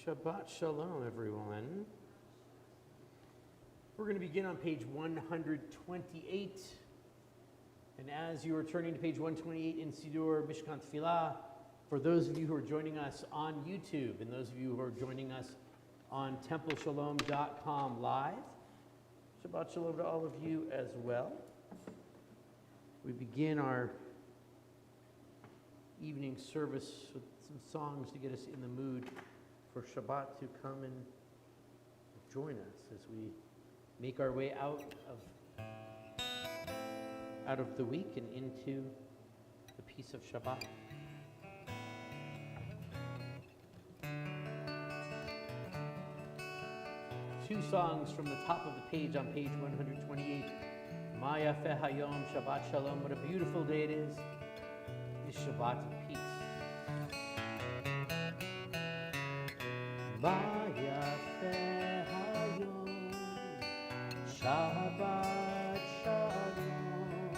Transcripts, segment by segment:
Shabbat Shalom, everyone. We're going to begin on page 128. And as you are turning to page 128 in Siddur Mishkan Tefillah, for those of you who are joining us on YouTube and those of you who are joining us on templeshalom.com live, Shabbat Shalom to all of you as well. We begin our evening service with some songs to get us in the mood for Shabbat to come and join us as we make our way out of the week and into the peace of Shabbat. Two songs from the top of the page on page 128. Ma Yafeh Hayom, Shabbat Shalom. What a beautiful day it is. This Shabbat of peace. Ma Yafeh Hayom, Shabbat Shalom.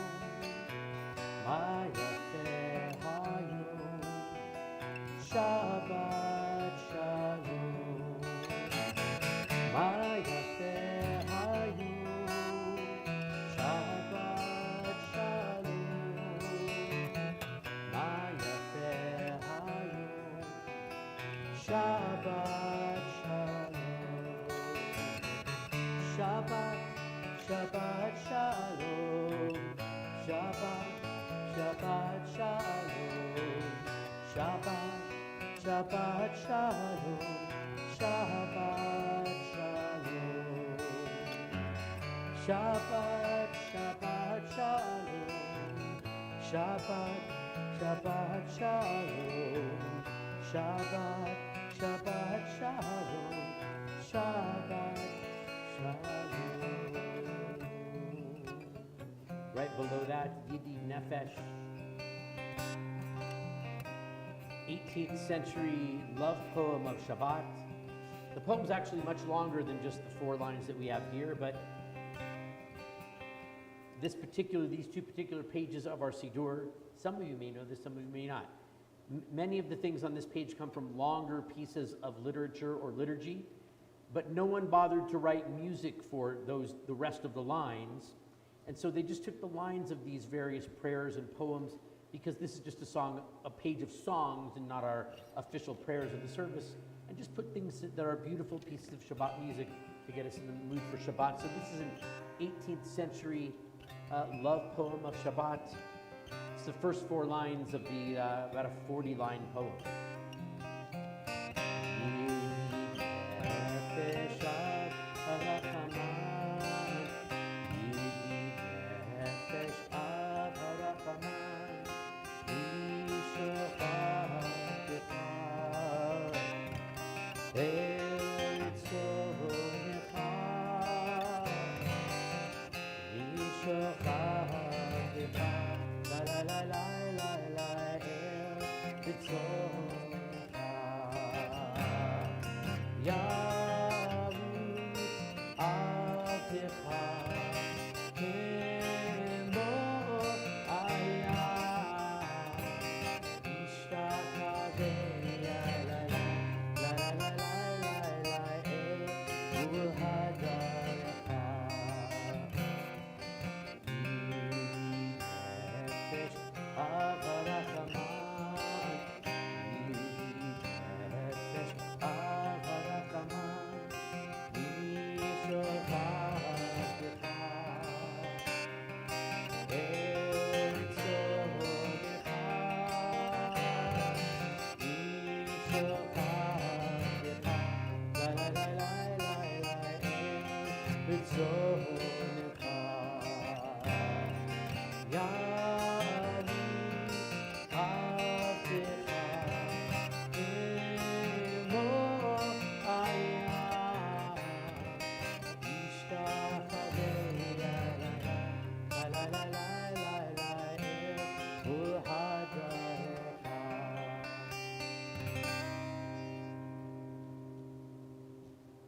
Ma Yafeh Hayom, Shabbat Shalom. Ma Yafeh Hayom, Shabbat Shalom. Ma Yafeh Hayom, Shabbat. Shabbat, Shabbat Shalom, Shabbat, Shabbat Shalom, Shabbat, Shabbat Shalom, Shabbat Shalom, Shabbat, Shabbat Shalom, Shabbat, Shabbat Shalom, Shabbat, Shabbat Shalom, Shabbat. Right below that, Yidi Nefesh, 18th century love poem of Shabbat. The poem's actually much longer than just the 4 lines that we have here, but these two particular pages of our Siddur, some of you may know this, some of you may not. Many of the things on this page come from longer pieces of literature or liturgy, but no one bothered to write music for the rest of the lines. And so they just took the lines of these various prayers and poems, because this is just a page of songs and not our official prayers of the service, and just put things that are beautiful pieces of Shabbat music to get us in the mood for Shabbat. So this is an 18th century love poem of Shabbat. It's the first 4 lines of the about a 40-line poem.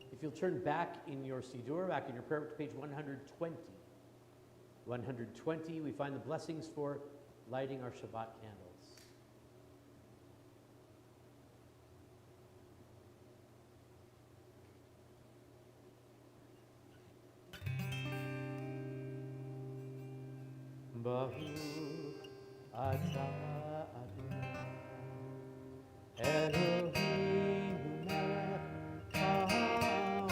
If you'll turn back in your Siddur, back in your prayer book to page 120. 120, we find the blessings for lighting our Shabbat candles. Baruch atah Adonai Eloheinu melech haolam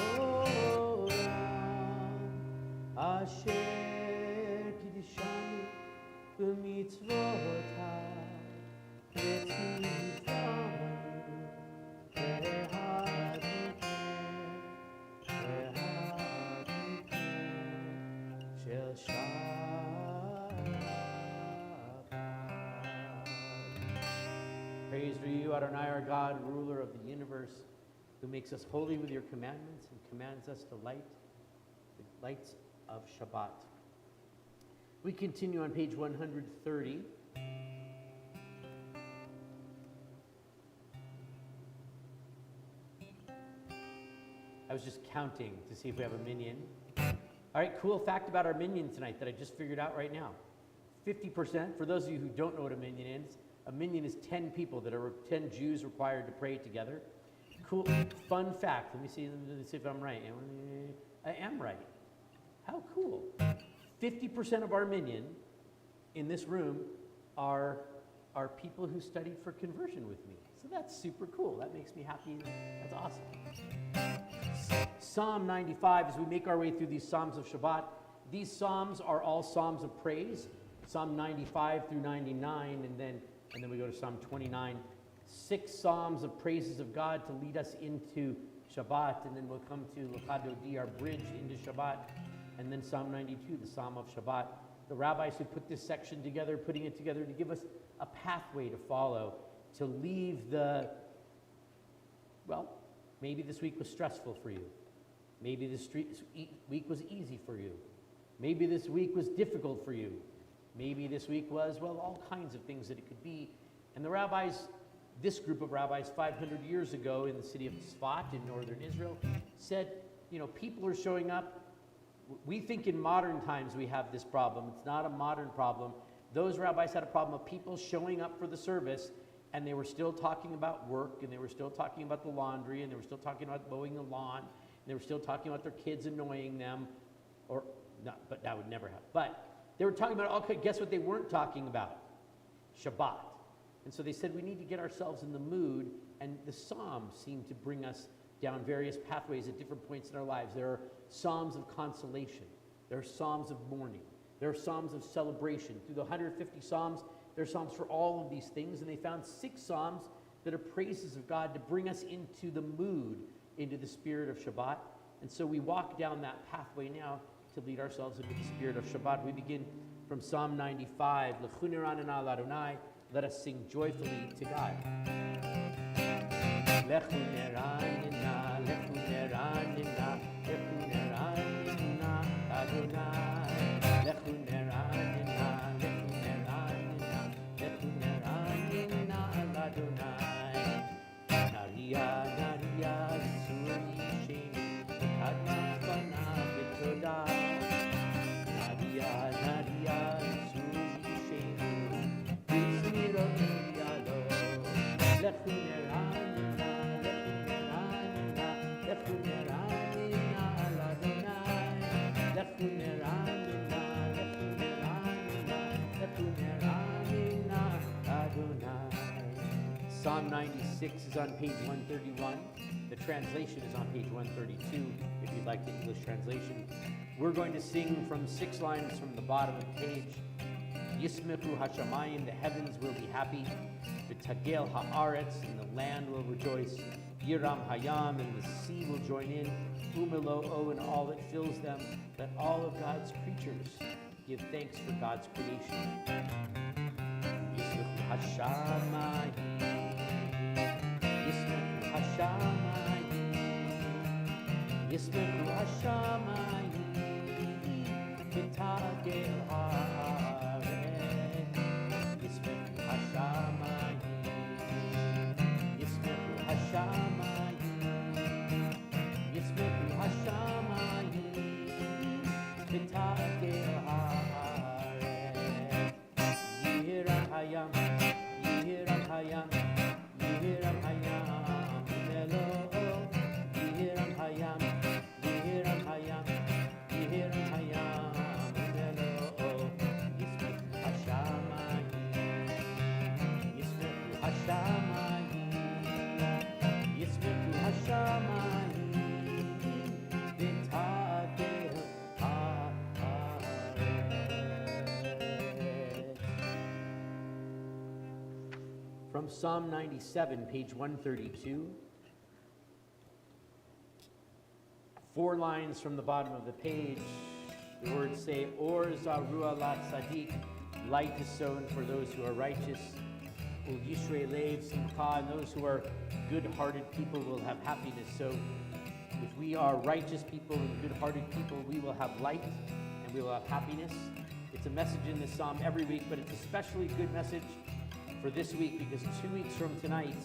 asher kiddushanu b'mitzvotav v'tzivanu behadikem shel Praise for you, Adonai, our God, ruler of the universe, who makes us holy with your commandments and commands us to light the lights of Shabbat. We continue on page 130. I was just counting to see if we have a minyan. All right, cool fact about our minyan tonight that I just figured out right now. 50%, for those of you who don't know what a minyan is 10 people that are 10 Jews required to pray together. Cool, fun fact. Let me see if I'm right. I am right. How cool. 50% of our minyan in this room are people who studied for conversion with me. So that's super cool. That makes me happy. That's awesome. Psalm 95, as we make our way through these Psalms of Shabbat, these Psalms are all Psalms of praise. Psalm 95 through 99, and then we go to Psalm 29. 6 Psalms of praises of God to lead us into Shabbat, and then we'll come to L'Chadodi, our bridge into Shabbat, and then Psalm 92, the Psalm of Shabbat. The rabbis who put this section together, putting it together to give us a pathway to follow, to leave maybe this week was stressful for you. Maybe this week was easy for you. Maybe this week was difficult for you. Maybe this week was, all kinds of things that it could be. And the rabbis, this group of rabbis 500 years ago in the city of Tzfat in northern Israel said, people are showing up. We think in modern times we have this problem. It's not a modern problem. Those rabbis had a problem of people showing up for the service, and they were still talking about work, and they were still talking about the laundry, and they were still talking about mowing the lawn, and they were still talking about their kids annoying them, but that would never happen. But they were talking about, guess what they weren't talking about? Shabbat. And so they said we need to get ourselves in the mood, and the Psalms seem to bring us down various pathways at different points in our lives. There are Psalms of consolation. There are Psalms of mourning. There are Psalms of celebration. Through the 150 Psalms, there are Psalms for all of these things, and they found 6 Psalms that are praises of God to bring us into the mood, into the spirit of Shabbat. And so we walk down that pathway now to lead ourselves into the spirit of Shabbat. We begin from Psalm 95. Lechu neranena l'Adonai. Let us sing joyfully to God. Lechu neranena, lechu neranena, lechu neranena Adonai. Lechu neranena, lechu neranena, lechu neranena Adonai. Naria, naria, suri sheni, kadma fana b'todah. Naria, naria, suri sheni, b'zmirot yalo. Lechu neranena, lechu neranena Adonai. Lechu neranena, lechu neranena Adonai. Psalm 96 is on page 131. The translation is on page 132, if you'd like the English translation. We're going to sing from 6 lines from the bottom of the page. Yismechu hashamayim, the heavens will be happy. V'tagel haaretz, and the land will rejoice. Yiram hayam, and the sea will join in. Umelo'o, and all that fills them. Let all of God's creatures give thanks for God's creation. Yismechu hashamayim. Yismechu hashamayim. Yismechu hashamayim. V'tagel haaretz. Yismechu hashamayim. Yismechu hashamayim. Yismechu hashamayim. V'tagel haaretz. Yiram hayam. Yiram hayam. Yiram hayam. Melo'o. Yiram hayam. Yiram hayam. Yiram hayam. Melo'o. from Psalm 97, page 132. 4 lines from the bottom of the page, the words say, Or Zarua Lat Sadiq, light is sown for those who are righteous. Ul Yishrei Lev Simcha, and those who are good-hearted people will have happiness. So if we are righteous people and good-hearted people, we will have light and we will have happiness. It's a message in this psalm every week, but it's a especially good message for this week because 2 weeks from tonight,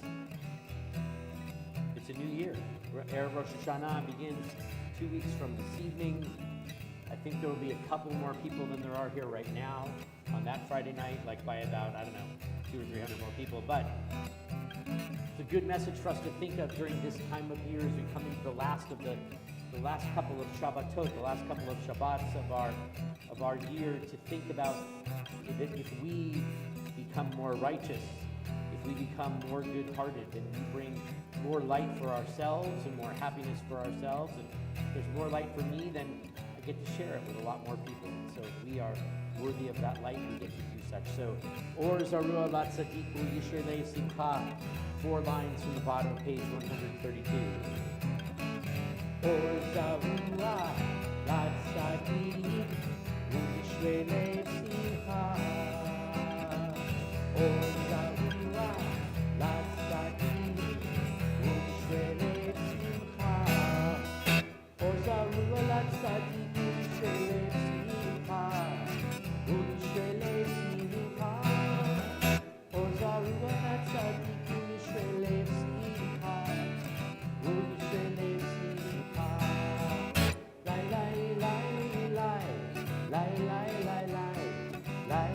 it's a new year. Erev Rosh Hashanah begins 2 weeks from this evening. I think there will be a couple more people than there are here right now on that Friday night, like by about, 200 or 300 more people. But it's a good message for us to think of during this time of year as we come into the last couple of Shabbatot, the last couple of Shabbats of our year, to think about that if we become more righteous, if we become more good-hearted, then we bring more light for ourselves and more happiness for ourselves. And if there's more light for me, then I get to share it with a lot more people. So if we are worthy of that light, we get to do such. So, Or Zarua Lat Sadiq Ul Yishrei Lev Simcha, 4 lines from the bottom of page 132. Or Zarua Lat Sadiq Ul Yishrei Lev Simcha. Or Zarua Lat Sadiq Ul Yishrei Lev Simcha. Or Zarua Lat Sadiq Ul Yishrei Lev Simcha. Ul Yishrei Lev Simcha. Or Zarua Lat Sadiq Ul Yishrei Lev Simcha. Ul Yishrei Lev Simcha. Lai lai lai lai, lai lai lai lai, lai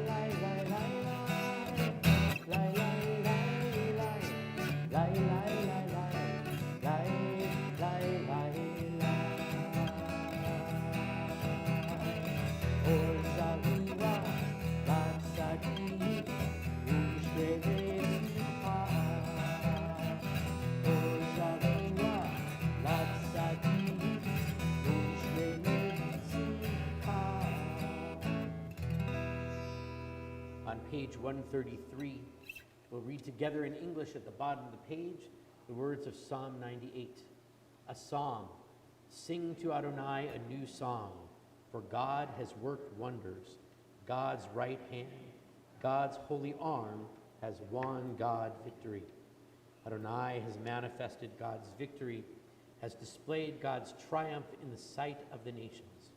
lai lai lai lai, lai lai lai lai, lai lai lai lai, lai lai lai. Or Zarua Lat Sadiq Ul Yishrei Lev Simcha. Or Zarua Lat Sadiq Ul Yishrei Lev Simcha. On page 133, we'll read together in English at the bottom of the page the words of Psalm 98. A song. Sing to Adonai a new song, for God has worked wonders. God's right hand, God's holy arm has won God victory. Adonai has manifested God's victory, has displayed God's triumph in the sight of the nations.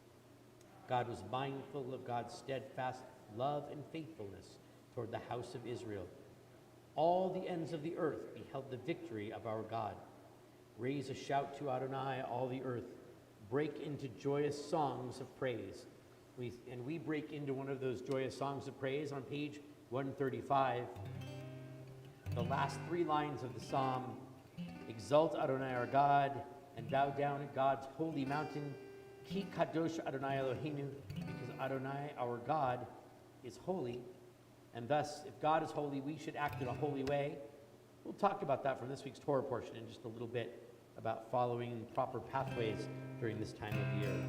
God was mindful of God's steadfast love and faithfulness toward the house of Israel. All the ends of the earth beheld the victory of our God. Raise a shout to Adonai, all the earth. Break into joyous songs of praise. We break into one of those joyous songs of praise on page 135. The last 3 lines of the psalm: Exalt Adonai our God, and bow down at God's holy mountain. Ki kadosh Adonai Eloheinu, because Adonai our God is holy. And thus, if God is holy, we should act in a holy way. We'll talk about that from this week's Torah portion in just a little bit, about following proper pathways during this time of year.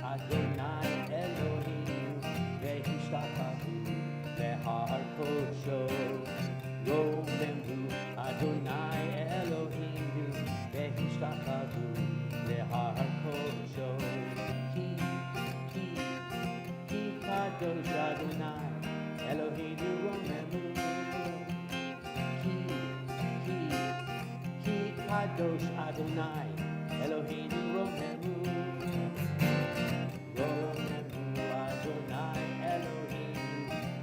Adonai Eloheinu ve'hishtatavu le'har kosho. Romemu Adonai Eloheinu ve'hishtatavu le'har kosho. Ki kadosh Adonai Eloheinu romemu. Ki kadosh Adonai Eloheinu romemu. Romemu Adonai Eloheinu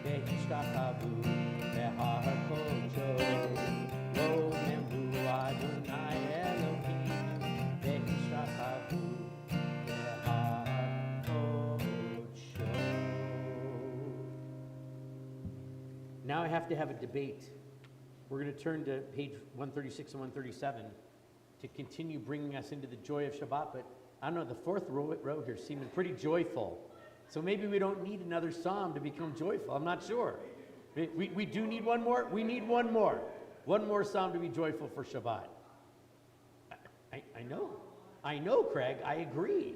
ve'hishtatavu le'har kosho. Romemu Adonai Eloheinu ve'hishtatavu le'har kosho. Now I have to have a debate. We're going to turn to page 136 and 137 to continue bringing us into the joy of Shabbat, but I don't know, the 4th row here seeming pretty joyful. So maybe we don't need another psalm to become joyful. I'm not sure. We do need one more? We need one more. One more psalm to be joyful for Shabbat. I know, Craig. I agree.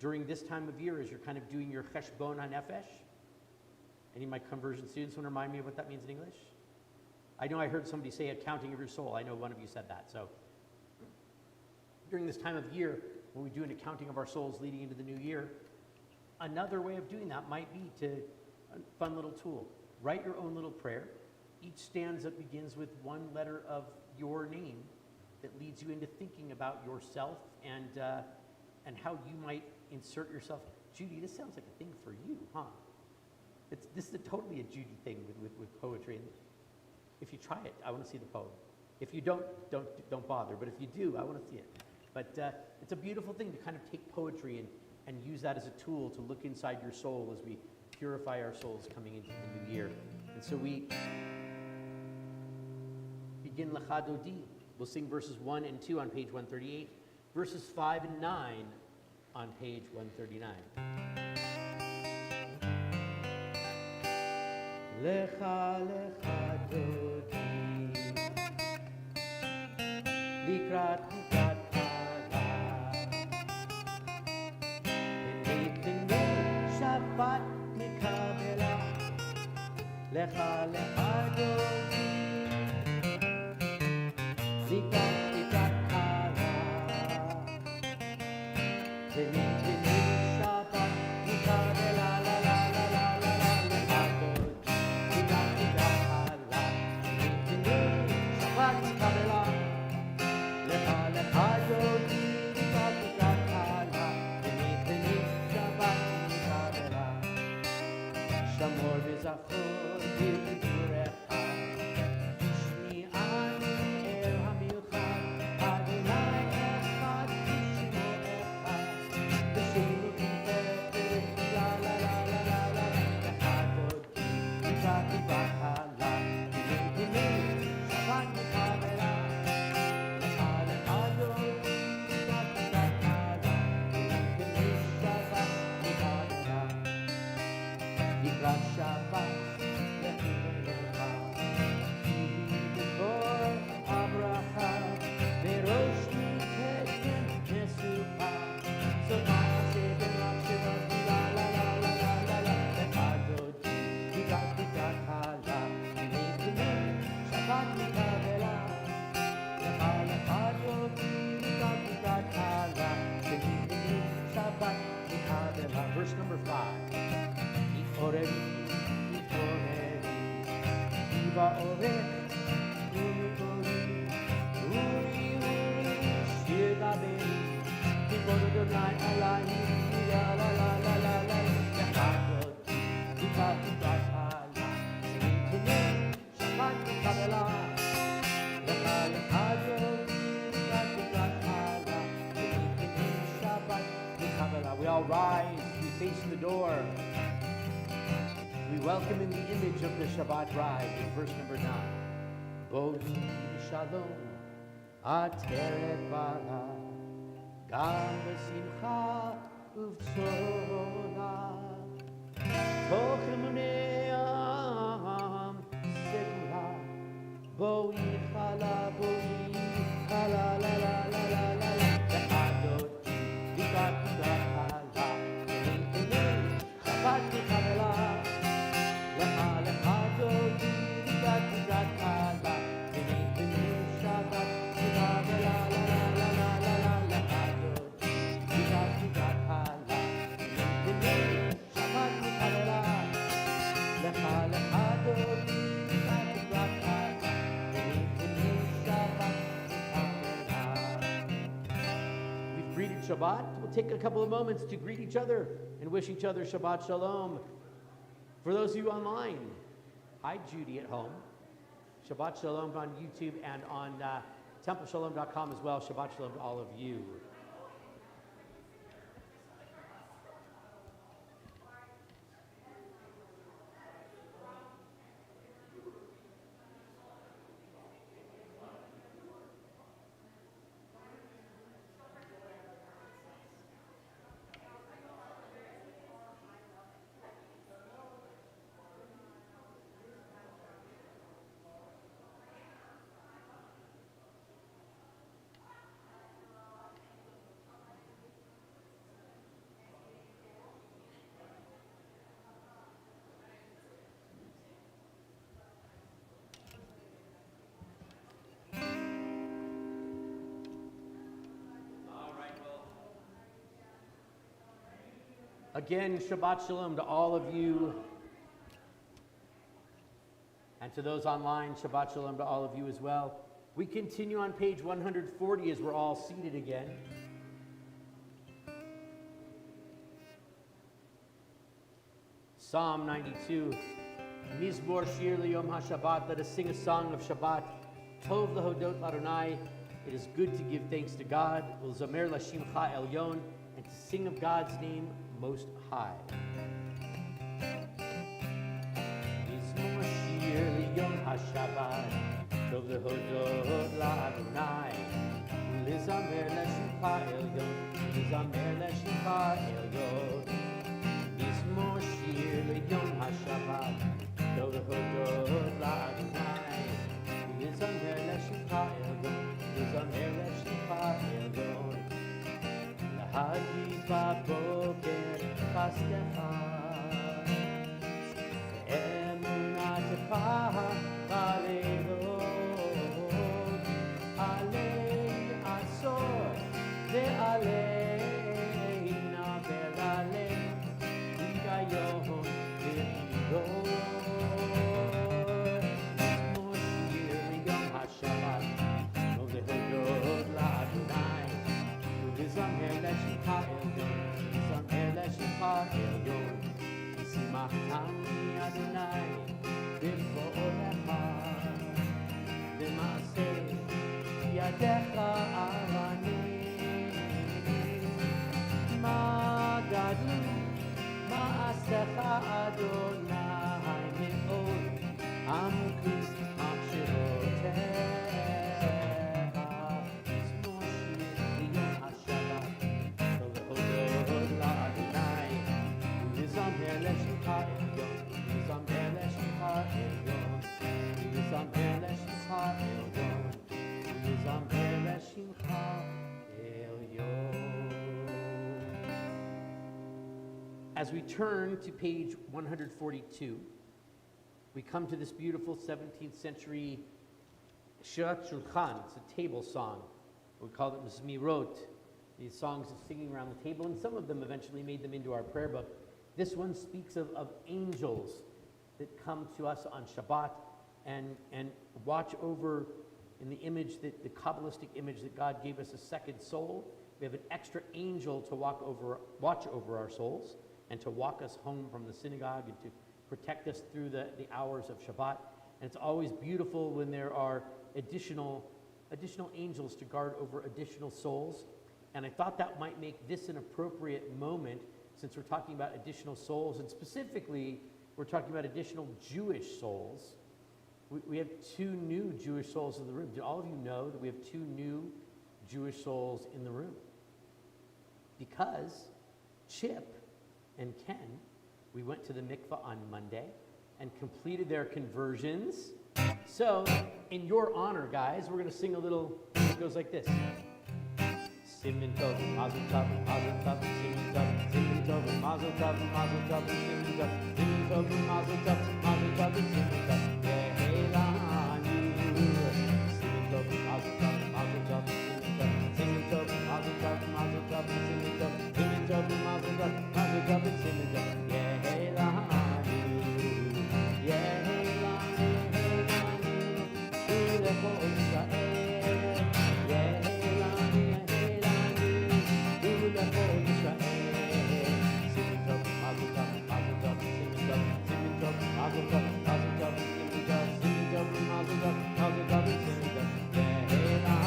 during this time of year, as you're kind of doing your cheshbon hanefesh. Any of my conversion students want to remind me of what that means in English? I know I heard somebody say accounting of your soul. I know one of you said that. So during this time of year, when we do an accounting of our souls leading into the new year, another way of doing that might be a fun little tool. Write your own little prayer. Each stanza begins with one letter of your name that leads you into thinking about yourself and how you might insert yourself. Judy, this sounds like a thing for you, huh? This is totally a Judy thing with poetry. And if you try it, I want to see the poem. If you don't bother. But if you do, I want to see it. But it's a beautiful thing to kind of take poetry and use that as a tool to look inside your soul as we purify our souls coming into the new year. And so we begin Lecha Dodi. We'll sing verses 1 and 2 on page 138, verses 5 and 9 on page 139. Lecha lecha dodi, likrat likrat hala, v'nitenu Shabbat mikabela. Lecha lecha dodi, likrat likrat hala, v'nitenu Shabbat mikabela. Verse number 5. Erev, Iva orech, Uri, Shir Gabei, Kibod Adonai Elohim, La la la la la la, Yachadot, Ikat Ikat Hala, Singing Shabbat Kabbalah, Lecha Lecha Dodi, Ikat Ikat Hala, Singing Shabbat Kabbalah. We all rise. Face the door. We welcome in the image of the Shabbat bride in verse number 9. Bohi Shalom, Ateret Bala, Gam V'Simcha Uv'Tzona, Toch Emuneam Segula, Bohi Chala, Bohi Chala, La La La La La La, Le'adot, Vikat Vikat Hala, Shabbat Kabbalah, Lecha Lecha Dodi, Vikat Vikat Hala, V'nitenu Shabbat Kabbalah, La La La La La La, Lecha Dodi, Vikat Vikat Hala, V'nitenu Shabbat Kabbalah, Lecha Lecha Dodi, Vikat Vikat Hala, V'nitenu Shabbat Kabbalah. We've greeted Shabbat. We'll take a couple of moments to greet each other and wish each other Shabbat Shalom. For those of you online, hi Judy at home. Shabbat Shalom on YouTube and on templeshalom.com as well. Shabbat Shalom to all of you. Again, Shabbat Shalom to all of you. And to those online, Shabbat Shalom to all of you as well. We continue on page 140 as we're all seated again. Psalm 92. Mizmor Shir Yom HaShabbat. Let us sing a song of Shabbat. Tov Lehodot Adonai. It is good to give thanks to God. Ulzamer Lashimcha Elyon. And to sing of God's name Most High. Mizmor Shir Yom HaShabbat. Tov Lehodot Adonai. Ulzamer Lashimcha Elyon. Ulzamer Lashimcha Elyon. Mizmor Shir Yom HaShabbat. Tov Lehodot Adonai. Ulzamer Lashimcha Elyon. Ulzamer Lashimcha Elyon. Lahagid b'boker chastecha. Ve'emunatecha b'leilot. Alei asor ve'aleina ve'alei higayon ve'chirot. Mizmor Shir Yom HaShabbat. Tov Lehodot Adonai. Ulzamer Lashimcha Elyon. Ulzamer Lashimcha Elyon. Yisimachani Adonai b'forecha. B'maaseh yadecha avanim. Ma gadlu ma'asecha Adonai me'od. Amkus machshevotecha. Mizmor Shir Yom HaShabbat. Tov Lehodot Adonai. Ulzamer Lashimcha Elyon. Ulzamer Lashimcha Elyon. Ulzamer Lashimcha Elyon. Ulzamer Lashimcha Elyon. As we turn to page 142, we come to this beautiful 17th century Shirat Shulchan. It's a table song. We call it Zmirot. These songs of singing around the table, and some of them eventually made them into our prayer book. This one speaks of angels that come to us on Shabbat and watch over, in the image, that the Kabbalistic image that God gave us a second soul. We have an extra angel to watch over our souls and to walk us home from the synagogue and to protect us through the hours of Shabbat. And it's always beautiful when there are additional angels to guard over additional souls. And I thought that might make this an appropriate moment, since we're talking about additional souls, and specifically we're talking about additional Jewish souls. We have two new Jewish souls in the room. Did all of you know that we have two new Jewish souls in the room? Because Chip and Ken, we went to the mikvah on Monday and completed their conversions. So, in your honor, guys, we're going to sing a little, it goes like this. Simin tov, mazel tov, simin tov, simin tov, mazel tov, simin tov, simin tov, mazel tov, simin tov. Yehelanu. Simin tov, mazel tov, simin tov, mazel tov, simin tov, simin tov, mazel tov, simin tov, Yehelanu. Yehelanu, Ulecho Yisrael. Yehelanu, Ulecho Yisrael. Simin tov, mazel tov, simin tov, simin tov, mazel tov, simin tov, mazel tov, simin tov, simin tov, Yehelanu.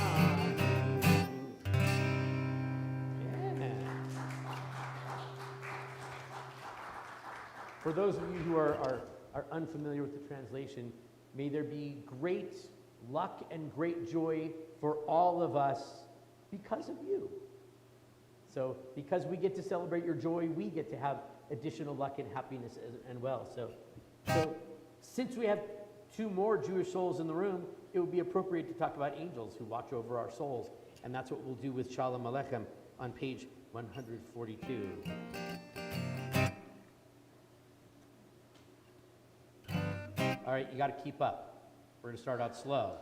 For those of you who are unfamiliar with the translation, may there be great luck and great joy for all of us because of you. So because we get to celebrate your joy, we get to have additional luck and happiness and well. So since we have two more Jewish souls in the room, it would be appropriate to talk about angels who watch over our souls. And that's what we'll do with Shalom Aleichem on page 142. All right, you got to keep up. We're going to start out slow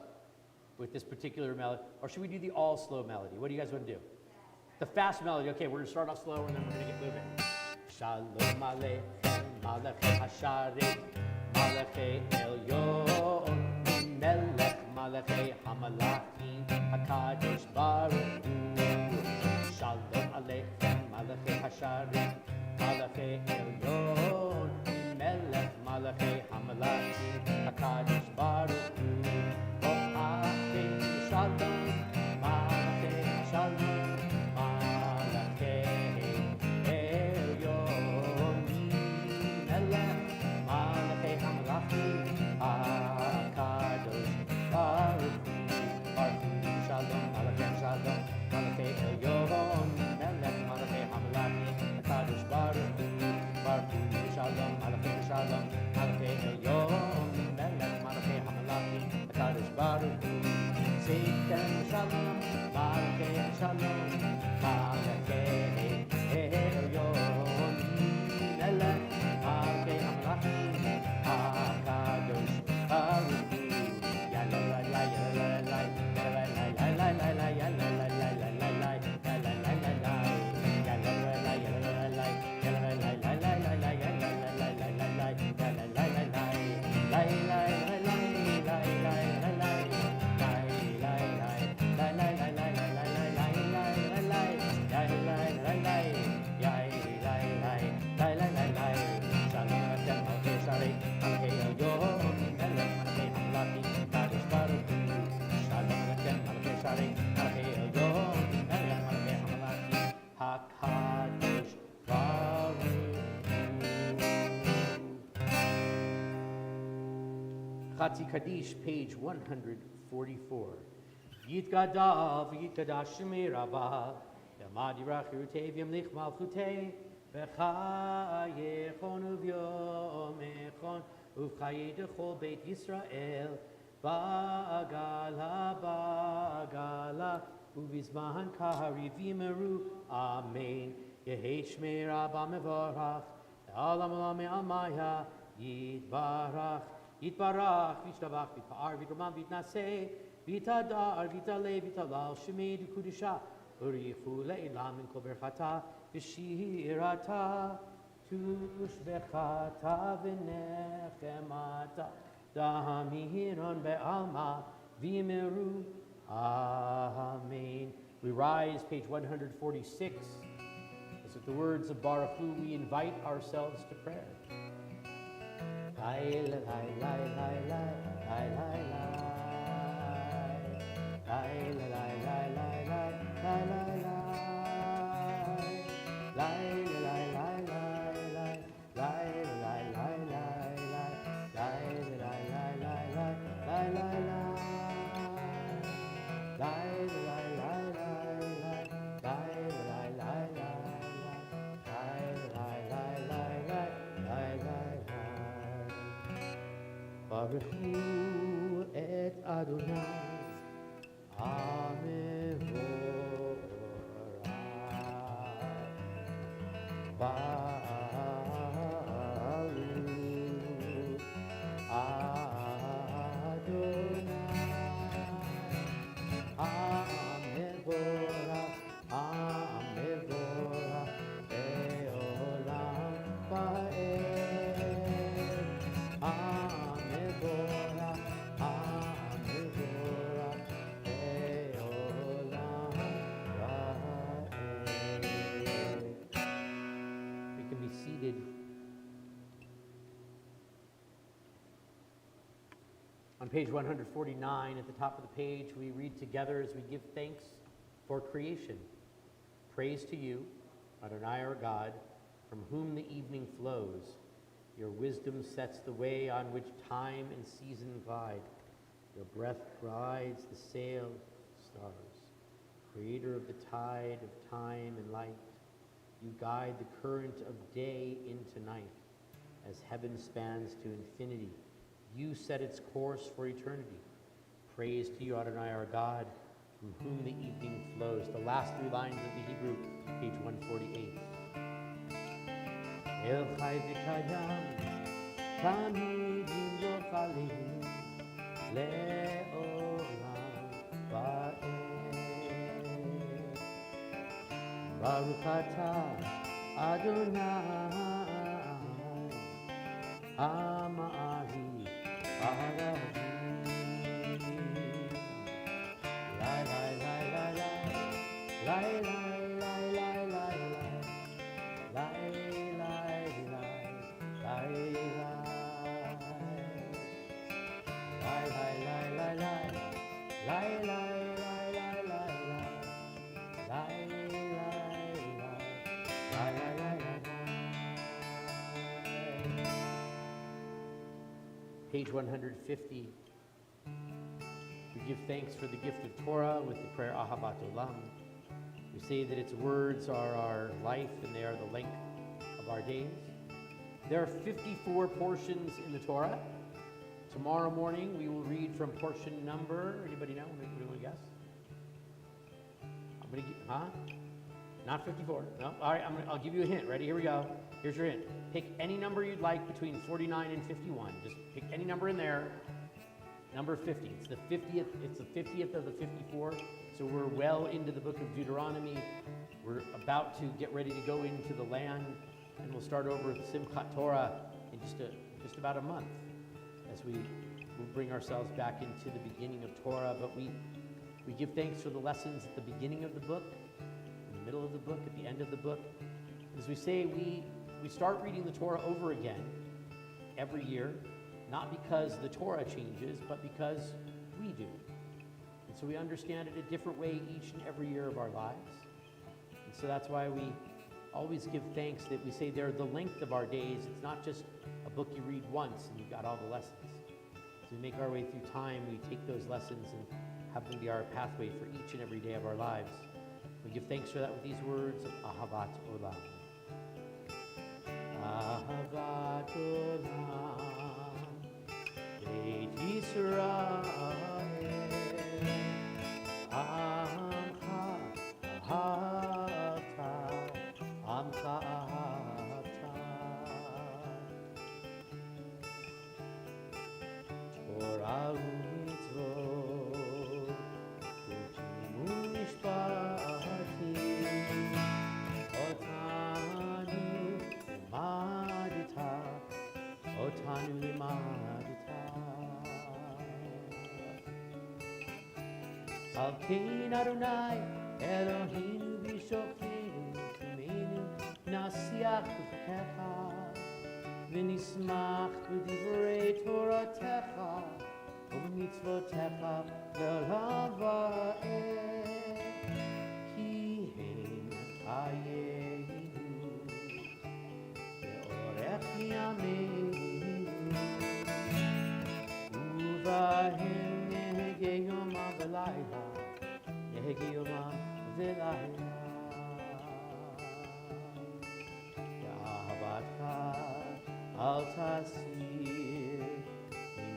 with this particular melody. Or should we do the all slow melody? What do you guys want to do? The fast melody. Okay, we're going to start off slow and then we're going to get moving. Shalom Aleichem, Malachei Hasharet, Malachei Elyon, Melech Malachei Hamalachim, HaKadosh Baruch Hu. Shalom Aleichem, Malachei Hasharet, Malachei Elyon, Melech Malachei Hamalachim, HaKadosh Baruch Hu. Ochachim Shalom, Malachei Shalom, Malachei Elyon, Melech Malachei Hamalachim, HaKadosh Baruch Hu. Baruch Hu Shalom, Malachei Shalom, Malachei Elyon, Melech Malachei Hamalachim, HaKadosh Baruch Hu. Baruch Hu Shalom, Malachei Shalom, Malachei Elyon, Melech Malachei Hamalachim, HaKadosh Baruch Hu. Seitem Shalom, Malachei Shalom, Malachei Elyon, Melech Malachei Hamalachim, HaKadosh Baruch Hu. Yalalai, yalalai, yalalai, yalalai, yalalai, yalalai, HaKadosh Baruch Hu. Chatzi Kaddish, page 144. Yitgadal v'yitgadash shemei rabbah, Yamad yirach yirutei v'yamlich malchutei, v'chayechon uv'yomechon, uv'chayei dechol beit Yisrael, ba'agala, Uvizman kahari v'yimeru, Amen. Yehei shmei Rabbah mevorach, Olam olam me'amaya, Yitbarach, V'yishtabach, V'yitpa'ar, V'yitroman, V'yitnaseh, V'yitadar, V'yitaleh, V'yitalal, Shemei d'Kudisha, Urichu le'ilam min kol berchata, V'shirata, Tushbechata, V'nechemata, Damihiron be'alma, V'yimeru, Amen. We rise, page 146. As with the words of Baruch Hu, we invite ourselves to prayer. Lai, lai, lai, lai, lai, lai, lai, lai, lai, lai, lai, lai, lai, lai, lai, lai, lai, Baruch Hu et Adonai, Amevorach, Baruch Adonai, Amevorach, Amevorach, Eolam Va'ed, Amevorach, Amevorach, Eolam Va'ed. We can be seated. On page 149, at the top of the page, we read together as we give thanks for creation. Praise to you, Adonai our God, from whom the evening flows. Your wisdom sets the way on which time and season glide. Your breath guides the sail of stars. Creator of the tide of time and light, you guide the current of day into night. As heaven spans to infinity, you set its course for eternity. Praise to you, Adonai our God, from whom the evening flows. The last three lines of the Hebrew, page 148. El chai v'kayam, tamid lo chalim, le'olam va'ed. Baruch atah Adonai, Amari, Aravi. Lai, lai, lai, lai, lai, lai, lai, lai, lai, lai, lai, lai, lai, lai, lai, lai. Page 150. We give thanks for the gift of Torah with the prayer Ahavat Olam. We say that its words are our life and they are the length of our days. There are 54 portions in the Torah. Tomorrow morning we will read from portion number, anybody know? Anybody want to guess? I'm going to, Not 54. No? All right, I'll give you a hint. Ready? Here we go. Here's your hint. Pick any number you'd like between 49 and 51. Just pick any number in there. Number 50. It's the 50th. It's the 50th of the 54. So we're well into the book of Deuteronomy. We're about to get ready to go into the land, and we'll start over with Simchat Torah in just about a month, as we will bring ourselves back into the beginning of Torah. But we give thanks for the lessons at the beginning of the book, in the middle of the book, at the end of the book. As we say, we start reading the Torah over again every year, not because the Torah changes, but because we do. And so we understand it a different way each and every year of our lives. And so that's why we always give thanks that we say they're the length of our days. It's not just a book you read once and you've got all the lessons. As we make our way through time, we take those lessons and have them be our pathway for each and every day of our lives. We give thanks for that with these words of Ahavat Olam. Ahavat Olam, Beit Yisrael, Amcha Ahavta, Amcha Ahavta, Torah u'mitzvot, u'kimu mishpatim, Otanu limadita. Al kein Adonai Eloheinu b'shokenu Tumenu nasiach b'checha V'nismach b'divrei Toratecha U'b'mitzvotecha v'olam va'ed Ki hein chayeinu Ve'orech yameinu Uvahem nehege yoma v'layla Nehege yoma v'layla Ya'avatcha al tasir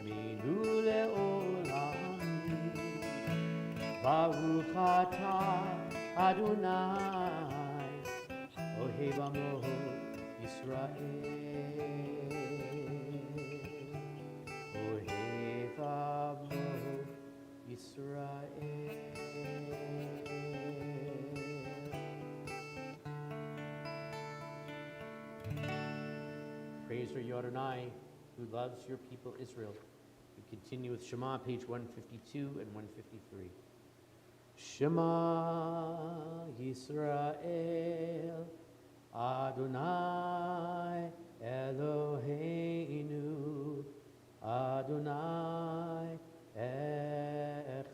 Mimenu le'olami Baruch atah Adonai Ohev amo Yisrael Ohev amo Yisrael. Praise for you, Adonai, who loves your people Israel. We continue with Shema, page 152 and 153. Shema Yisrael, Adonai Eloheinu, Adonai Echad,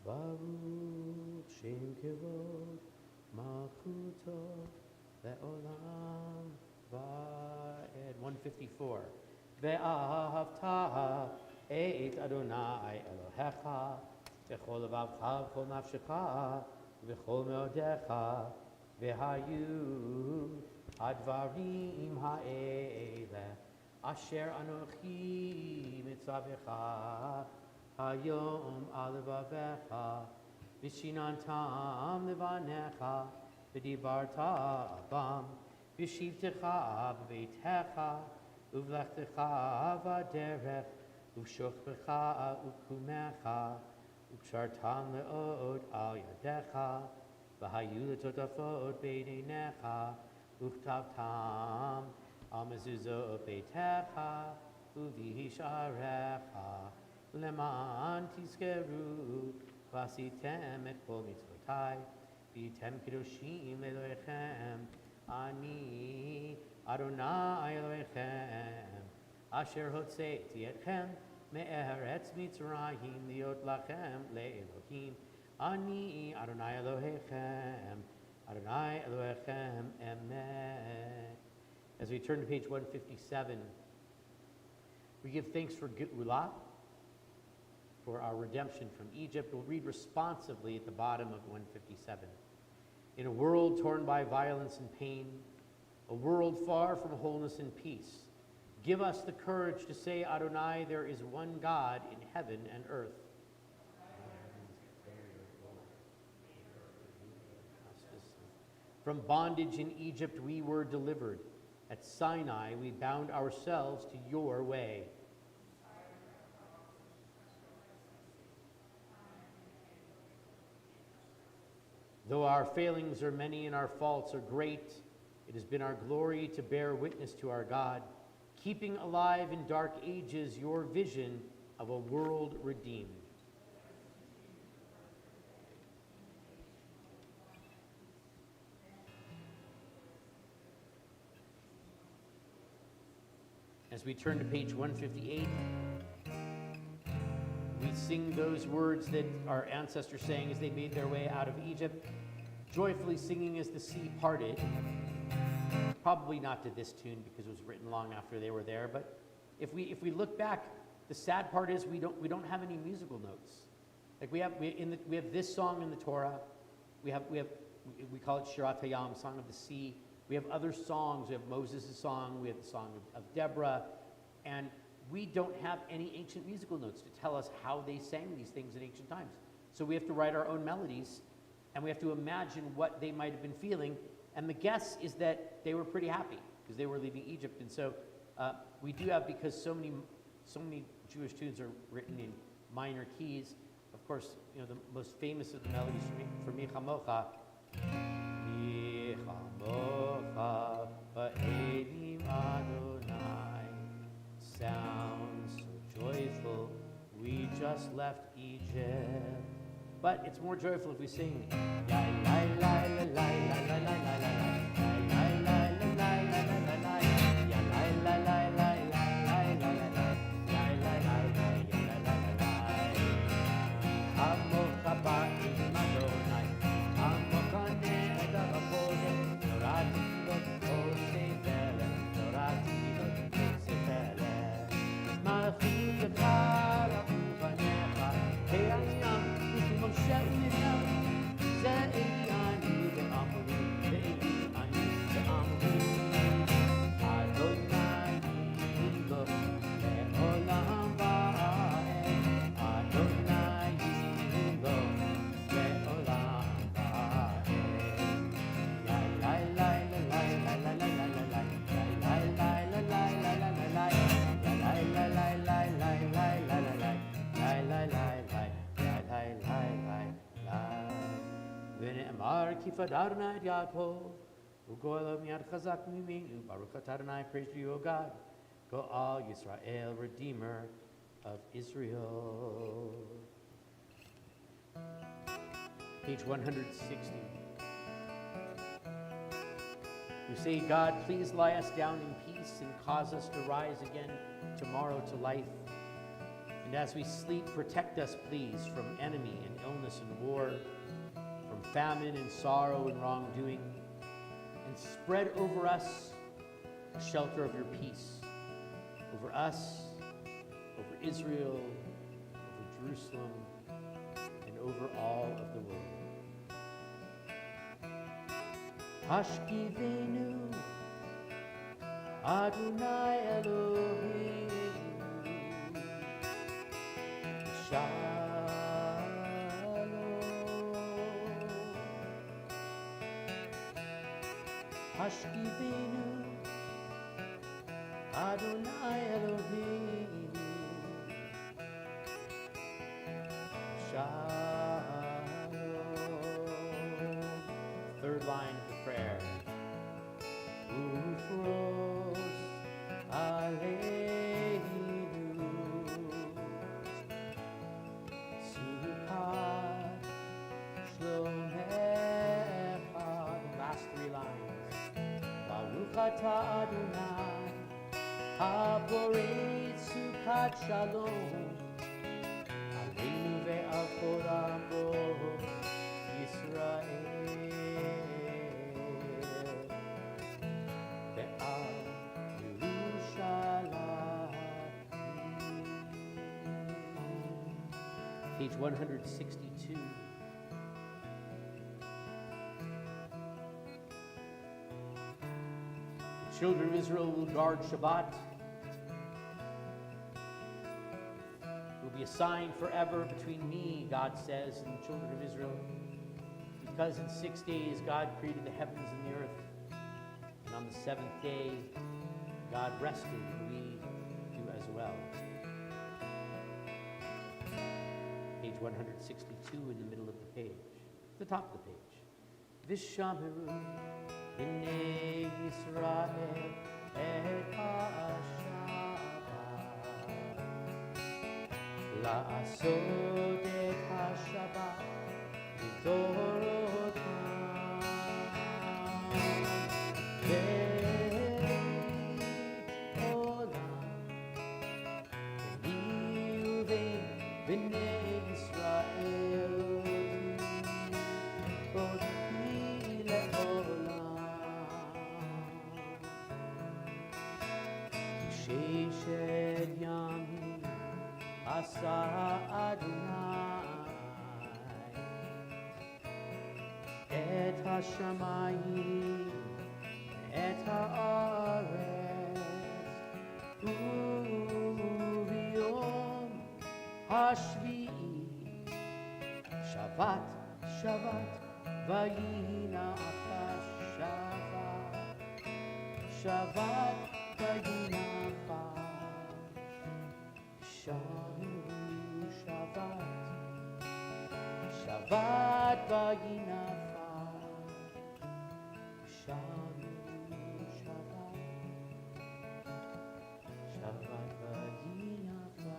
Baruch Shem Kevod, Malchuto Le'olam Va'ed. 154. Ve'ahavta et Adonai Elohecha, V'chol levavcha v'chol nafshecha v'chol meodecha v'hayu advarim ha'ele asher anochi mitzavecha hayom al levavecha v'shinantam levanecha v'dibarta bam v'shivtecha b'veitecha uvlechtecha v'derech uv'shokbecha u'kumecha Ukshartan le'od al yadecha והיו לטוטפות בעיניך וכתבתם על מזוזות ביתך ובשעריך למען תזכרו ועשיתם את כל מצוותיי והייתם קדושים לאלוהיכם אני אדוני אלוהיכם אשר הוצאתי אתכם מארץ מצרים להיות לכם לאלוהים אני אדוני אלוהיכם Adonai Elohechem Emet. As we turn to page 157, we give thanks for Geulah, for our redemption from Egypt. We'll read responsively at the bottom of 157. In a world torn by violence and pain, a world far from wholeness and peace, give us the courage to say, Adonai, there is one God in heaven and earth. From bondage in Egypt we were delivered. At Sinai we bound ourselves to your way. Though our failings are many and our faults are great, it has been our glory to bear witness to our God, keeping alive in dark ages your vision of a world redeemed. As we turn to page 158, we sing those words that our ancestors sang as they made their way out of Egypt, joyfully singing as the sea parted. Probably not to this tune because it was written long after they were there, but if we look back, the sad part is we don't have any musical notes. Like we have this song in the Torah, we call it Shirat Hayam, Song of the Sea. We have other songs. We have Moses' song. We have the song of Deborah. And we don't have any ancient musical notes to tell us how they sang these things in ancient times. So we have to write our own melodies, and we have to imagine what they might have been feeling. And the guess is that they were pretty happy because they were leaving Egypt. And so we do have, because so many Jewish tunes are written in minor keys. Of course, you know, the most famous of the melodies for Michamocha. Mocha ba'elim Adonai sounds so joyful. We just left Egypt, but it's more joyful if we sing. La la la la la la la la la la la la la la la. Ya la la la la la la la la la la la la. Mocha ba'elim Adonai. Mocha ne'eda b'chodem. Kifad Adonai Yaakov, Ugolam Yad Chazak Mimenu, Baruch Adonai, praise to you, O God, Go'al Yisrael, Redeemer of Israel. Page 160. We say, God, please lie us down in peace and cause us to rise again tomorrow to life. And as we sleep, protect us, please, from enemy and illness and war, from famine and sorrow and wrongdoing, and spread over us a shelter of your peace, over us, over Israel, over Jerusalem, and over all of the world. Hashkivenu Adonai Elohim Shalom. Hashkivenu Adonai Elohim Shalom. ata Adonai, haborei sukat shalom, aleinu ve'al kol amo Yisrael, ve'al Yerushalayim. Page 162. Children of Israel will guard Shabbat. It will be a sign forever between me, God says, and the children of Israel. Because in 6 days God created the heavens and the earth. And on the seventh day, God rested, and we do as well. Page 162 in the middle of the page. The top of the page. Vishameru. B'nei Yisrael et ha-Shabbat la'asot et ha-Shabbat v'dorotam ve'it olam v'ni uvein b'nei Yisrael Sheshed Yamim Asa Adonai Et HaShamayim Et HaAretz Ubiyom Hashvi'i Shabbat Shabbat Vayinacha Shabbat Shabbat Vayinacha Shalom Shabbat Shabbat Vayinacha Shalom Shabbat Shabbat Vayinacha.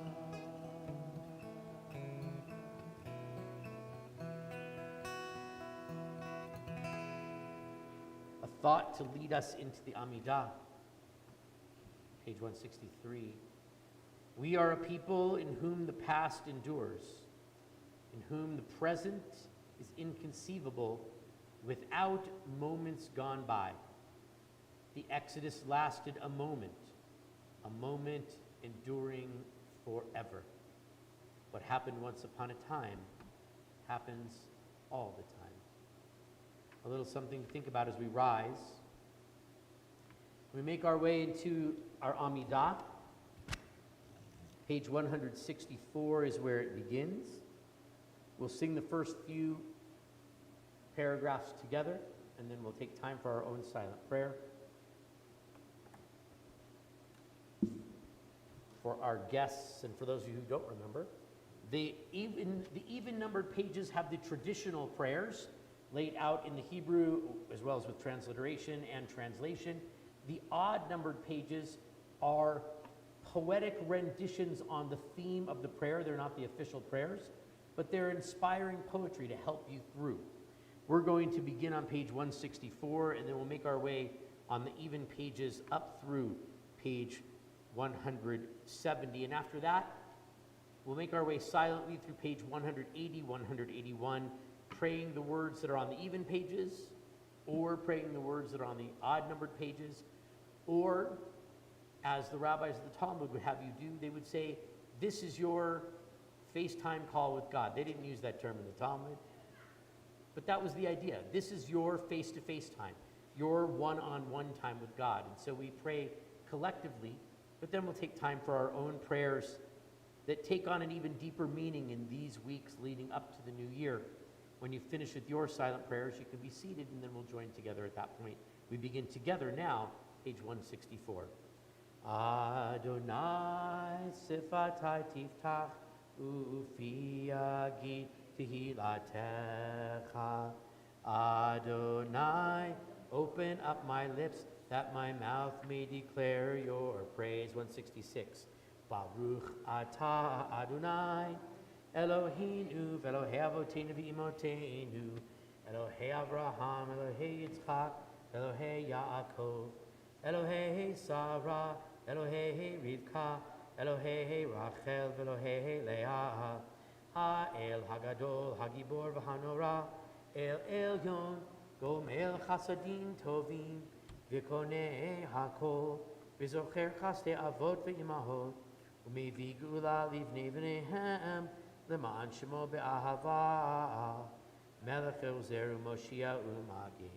A thought to lead us into the Amidah. Page 163. We are a people in whom the past endures, in whom the present is inconceivable without moments gone by. The Exodus lasted a moment enduring forever. What happened once upon a time happens all the time. A little something to think about as we rise. We make our way into our Amidah. Page 164 is where it begins. We'll sing the first few paragraphs together, and then we'll take time for our own silent prayer. For our guests, and for those of you who don't remember, the even-numbered pages have the traditional prayers laid out in the Hebrew, as well as with transliteration and translation. The odd-numbered pages are poetic renditions on the theme of the prayer. They're not the official prayers, but they're inspiring poetry to help you through. We're going to begin on page 164, and then we'll make our way on the even pages up through page 170. And after that, we'll make our way silently through page 180, 181, praying the words that are on the even pages, or praying the words that are on the odd-numbered pages, or, as the rabbis of the Talmud would have you do, they would say, this is your FaceTime call with God. They didn't use that term in the Talmud, but that was the idea. This is your face-to-face time, your one-on-one time with God. And so we pray collectively, but then we'll take time for our own prayers that take on an even deeper meaning in these weeks leading up to the new year. When you finish with your silent prayers, you can be seated, and then we'll join together at that point. We begin together now, page 164. Adonai sifatai tiftach ufi yagid tehilatecha. Adonai, open up my lips that my mouth may declare your praise. 166. Baruch atah Adonai Eloheinu v'Elohei Avoteinu v'Imotenu Elohei Avraham Elohei Yitzchak Elohei Yaakov Elohei Sarah, Elohei Rivka, Elohei Rachel, Elohei Leah, Ha'el Hagadol, Hagibor v'Hanora, El Elyon, Gomel Chasadim Tovim, V'konei Hakol, V'zocher Chaste Avot v'Imahot, U'mevi Gula Livnei V'nehem, L'man Shemo Be'ahava, Melech Ozeru Moshiach U'Magin,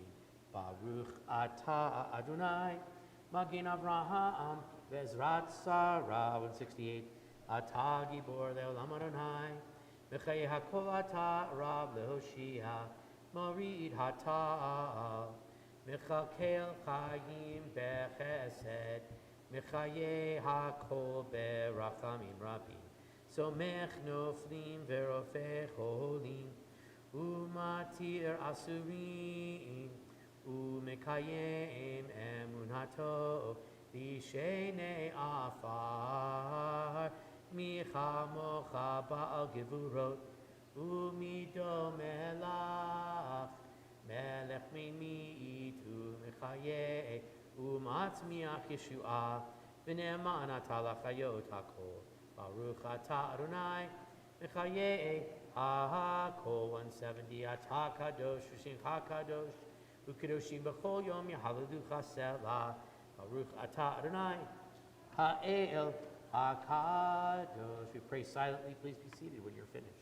Baruch Atah Adonai, Magin Avraham, Vezrat Sarah, 168, Atah Gibor Le'olam Adonai, Mechayeh HaKol Atah Rav Lehoshia, Marid Hatah, Mechakel Chayim Bechesed, Mechayeh HaKol Berachamim Rabim, Somech Noflim Verofeh Cholim, Umatir Asurim, Umekayem Emunato, Lishenei Afar, Micha Mocha Baal Gevurot, Umido Melach, Melech Mimit, Umechaye, Umatzmiach Yeshua, V'ne'eman Atah Lachayot HaKol, Baruch Atah Adonai, Mechaye, HaKol, 170, Atah Kadosh, V'shincha Kadosh, Ukedoshim B'chol Yom Yahalelucha Selah, Baruch Atah Adonai, Ha'el HaKadosh. We pray silently. Please be seated when you're finished.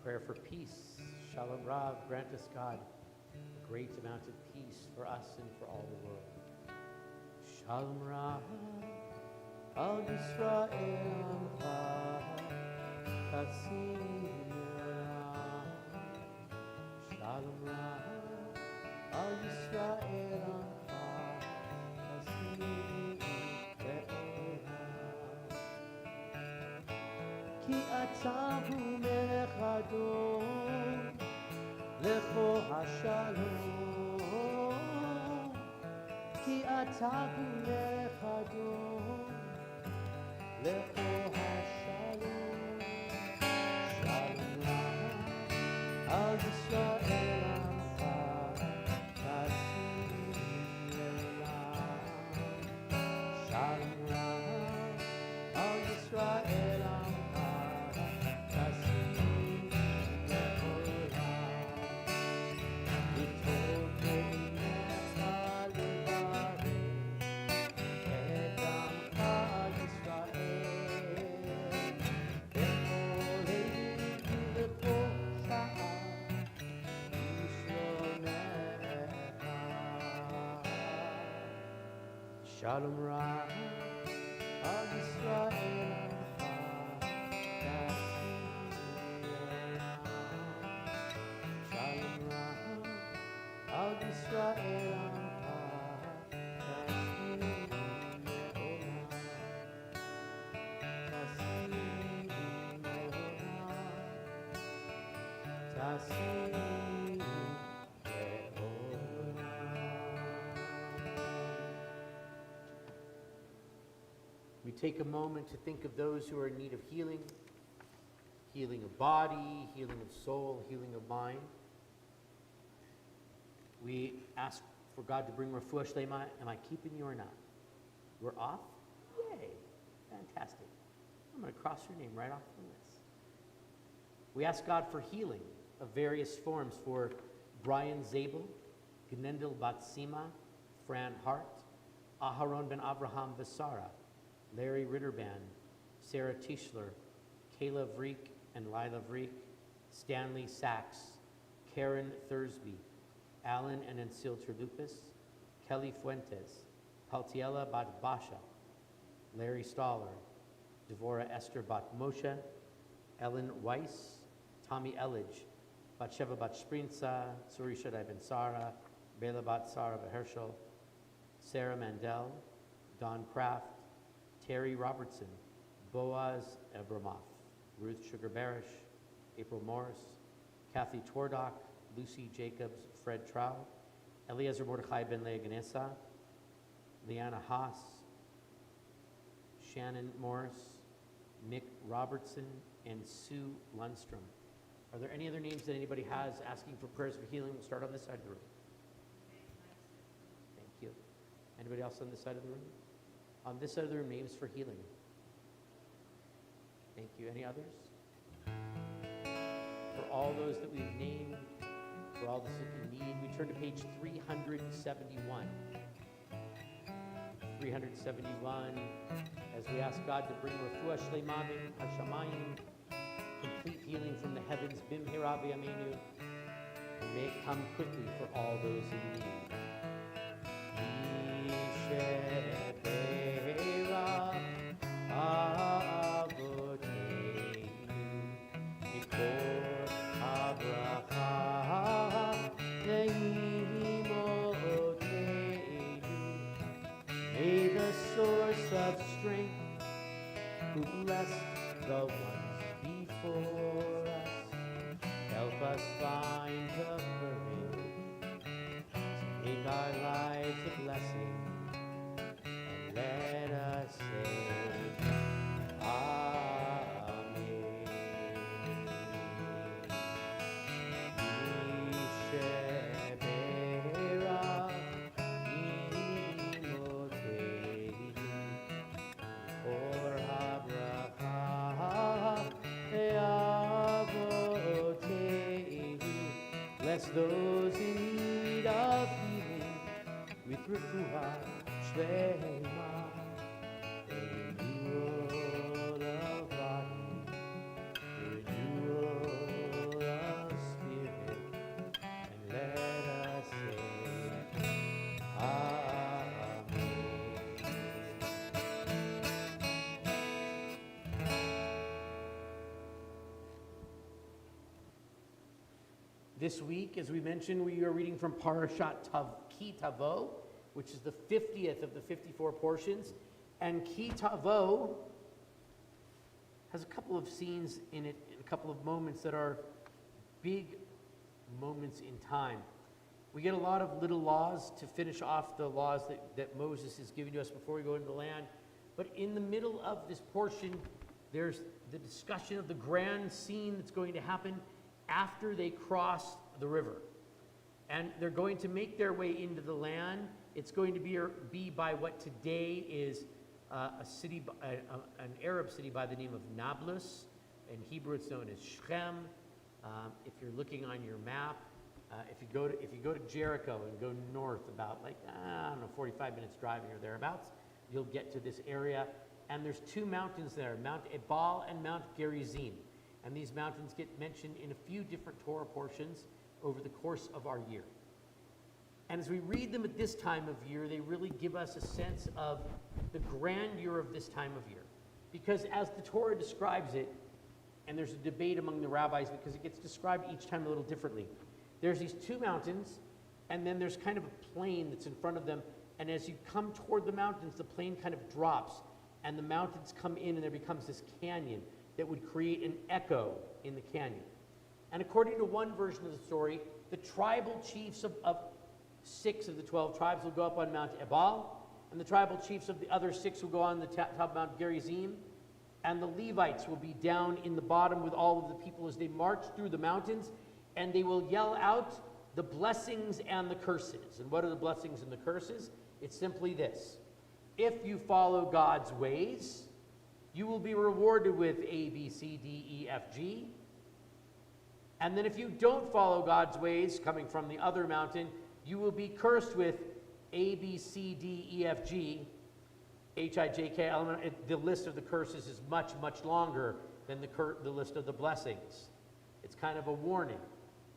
Prayer for peace. Shalom Rav, grant us, God, a great amount of peace for us and for all the world. Shalom Rav, Al Yisrael Katzina. Shalom Rav, Al Yisrael כי אתה הוא מלך אדום, לכו השלום. כי אתה הוא מלך אדום, לכו השלום. שלום רב על ישראל עמך, תשים לעולם. שלום רב על ישראל עמך, תשים לעולם. וטוב בעיניך לברך את עמך ישראל, בכל עת ובכל שעה בשלומך. שלום רב על ישראל עמך, תשים לעולם. שלום רב על ישראל עמך, תשים לעולם. תשים לעולם. תשים לעולם. We take a moment to think of those who are in need of healing, healing of body, healing of soul, healing of mind. We ask for God to bring refuah shlema. Am I keeping you or not? We're off? Yay, fantastic. I'm going to cross your name right off the list. We ask God for healing of various forms for Brian Zabel, Gnendel Batsima, Fran Hart, Aharon ben Abraham Basara, Larry Ritterban, Sarah Tischler, Kayla Vreek and Lila Vreek, Stanley Sachs, Karen Thursby, Alan and Ancil Terlupis, Kelly Fuentes, Paltiela Bat Basha, Larry Staller, Devora Esther Bat Moshe, Ellen Weiss, Tommy Elledge, Batsheva Bat Sprinza, Suri Shaddai Ben Sara, Bela Bat Sara Herschel, Sarah Mandel, Don Kraft, Terry Robertson, Boaz Abramoff, Ruth Sugar Barish, April Morris, Kathy Twardock, Lucy Jacobs, Fred Trow, Eliezer Mordechai Ben Leah Ganesa, Leanna Haas, Shannon Morris, Mick Robertson, and Sue Lundstrom. Are there any other names that anybody has asking for prayers for healing? We'll start on this side of the room. Thank you. Anybody else on this side of the room? On this side of the room, names for healing. Thank you. Any others? For all those that we've named, for all those that we need, we turn to page 371. 371, as we ask God to bring refuah shlema min hashamayim, complete healing from the heavens, bimhira v'yameinu, and may it come quickly for all those in need. May the source of strength, who blessed the ones before us, help us find the courage to make our lives a blessing, and let us say Amen. Bless those in need of healing with refuah shlema, a renewal of body, a renewal of spirit, and let us say Amen. This week, as we mentioned, we are reading from Parashat Ki Tavo, which is the 50th of the 54 portions. And Ki Tavo has a couple of scenes in it, a couple of moments that are big moments in time. We get a lot of little laws to finish off the laws that Moses is giving to us before we go into the land. But in the middle of this portion, there's the discussion of the grand scene that's going to happen after they cross the river. And they're going to make their way into the land. It's going to be by what today is a city, an Arab city by the name of Nablus. In Hebrew, it's known as Shechem. If you're looking on your map, if you go to Jericho and go north about 45 minutes driving or thereabouts, you'll get to this area. And there's two mountains there, Mount Ebal and Mount Gerizim. And these mountains get mentioned in a few different Torah portions over the course of our year. And as we read them at this time of year, they really give us a sense of the grandeur of this time of year. Because as the Torah describes it, and there's a debate among the rabbis because it gets described each time a little differently. There's these two mountains, and then there's kind of a plain that's in front of them. And as you come toward the mountains, the plain kind of drops, and the mountains come in, and there becomes this canyon that would create an echo in the canyon. And according to one version of the story, the tribal chiefs of 6 of the 12 tribes will go up on Mount Ebal, and the tribal chiefs of the other 6 will go on the top of Mount Gerizim, and the Levites will be down in the bottom with all of the people as they march through the mountains, and they will yell out the blessings and the curses. And what are the blessings and the curses? It's simply this: if you follow God's ways, you will be rewarded with A, B, C, D, E, F, G. And then if you don't follow God's ways, coming from the other mountain, you will be cursed with A, B, C, D, E, F, G, H, I, J, K, L, M. The list of the curses is much, much longer than the list of the blessings. It's kind of a warning.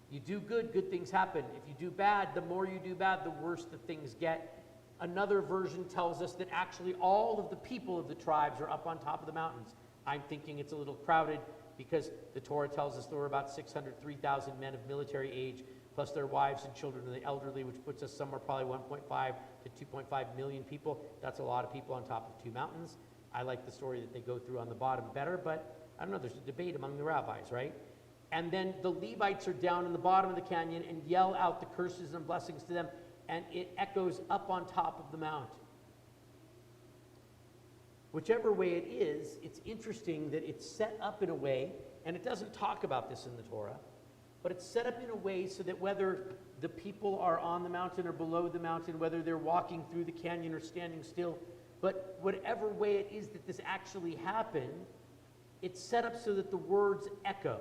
You do good, good things happen. If you do bad, the more you do bad, the worse the things get. Another version tells us that actually all of the people of the tribes are up on top of the mountains. I'm thinking it's a little crowded because the Torah tells us there were about 603,000 men of military age, plus their wives and children and the elderly, which puts us somewhere probably 1.5 to 2.5 million people. That's a lot of people on top of two mountains. I like the story that they go through on the bottom better, but I don't know, there's a debate among the rabbis, right? And then the Levites are down in the bottom of the canyon and yell out the curses and blessings to them, and it echoes up on top of the mountain. Whichever way it is, it's interesting that it's set up in a way, and it doesn't talk about this in the Torah, but it's set up in a way so that whether the people are on the mountain or below the mountain, whether they're walking through the canyon or standing still, but whatever way it is that this actually happened, it's set up so that the words echo.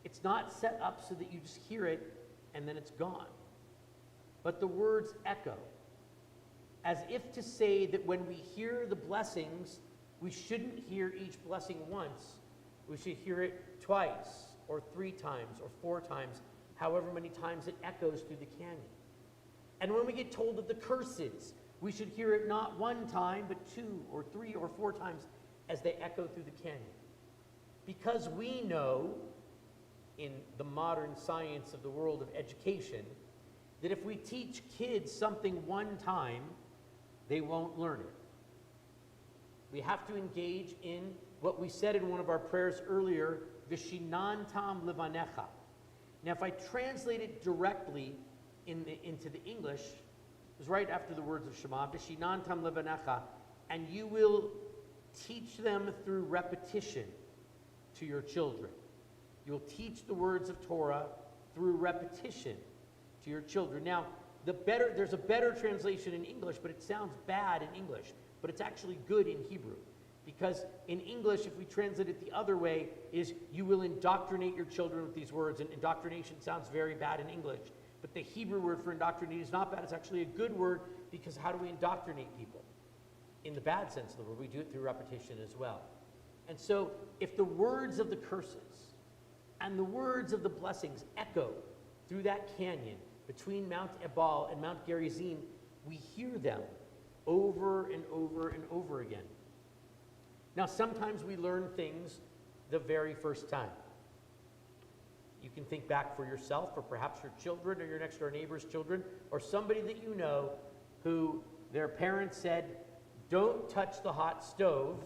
It's not set up so that you just hear it and then it's gone. But the words echo, as if to say that when we hear the blessings, we shouldn't hear each blessing once. We should hear it twice, or 3 times, or 4 times, however many times it echoes through the canyon. And when we get told of the curses, we should hear it not 1 time, but 2 or 3 or 4 times as they echo through the canyon. Because we know, in the modern science of the world of education, that if we teach kids something 1 time, they won't learn it. We have to engage in what we said in one of our prayers earlier, Vishinantam Livanecha. Now, if I translate it directly into the English, it was right after the words of Shema, Vishinantam Livanecha, and you will teach them through repetition to your children. You'll teach the words of Torah through repetition to your children. Now, there's a better translation in English, but it sounds bad in English, but it's actually good in Hebrew. Because in English, if we translate it the other way, is you will indoctrinate your children with these words. And indoctrination sounds very bad in English. But the Hebrew word for indoctrinate is not bad. It's actually a good word, because how do we indoctrinate people? In the bad sense of the word, we do it through repetition as well. And so if the words of the curses and the words of the blessings echo through that canyon between Mount Ebal and Mount Gerizim, we hear them over and over and over again. Now, sometimes we learn things the very first time. You can think back for yourself, or perhaps your children, or your next door neighbor's children, or somebody that you know who their parents said, don't touch the hot stove,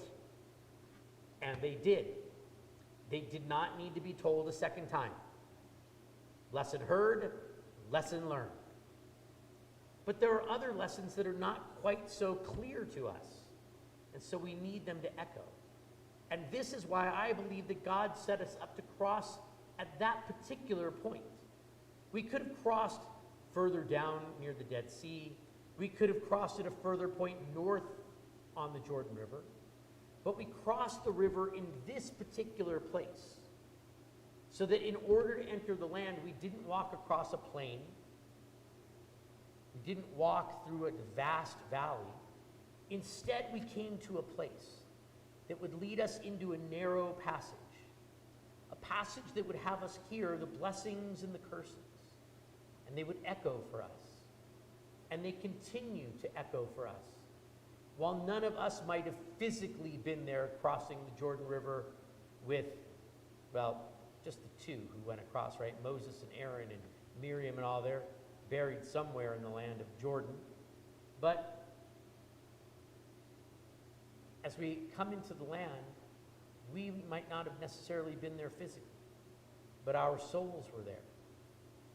And they did. They did not need to be told a second time. Lesson heard, lesson learned. But there are other lessons that are not quite so clear to us. And so we need them to echo. And this is why I believe that God set us up to cross at that particular point. We could have crossed further down near the Dead Sea. We could have crossed at a further point north on the Jordan River. But we crossed the river in this particular place, so that in order to enter the land, we didn't walk across a plain. We didn't walk through a vast valley. Instead, we came to a place that would lead us into a narrow passage, a passage that would have us hear the blessings and the curses, and they would echo for us. And they continue to echo for us. While none of us might have physically been there crossing the Jordan River with, well, just the two who went across, right? Moses and Aaron and Miriam and all, they're buried somewhere in the land of Jordan. But as we come into the land, we might not have necessarily been there physically, but our souls were there.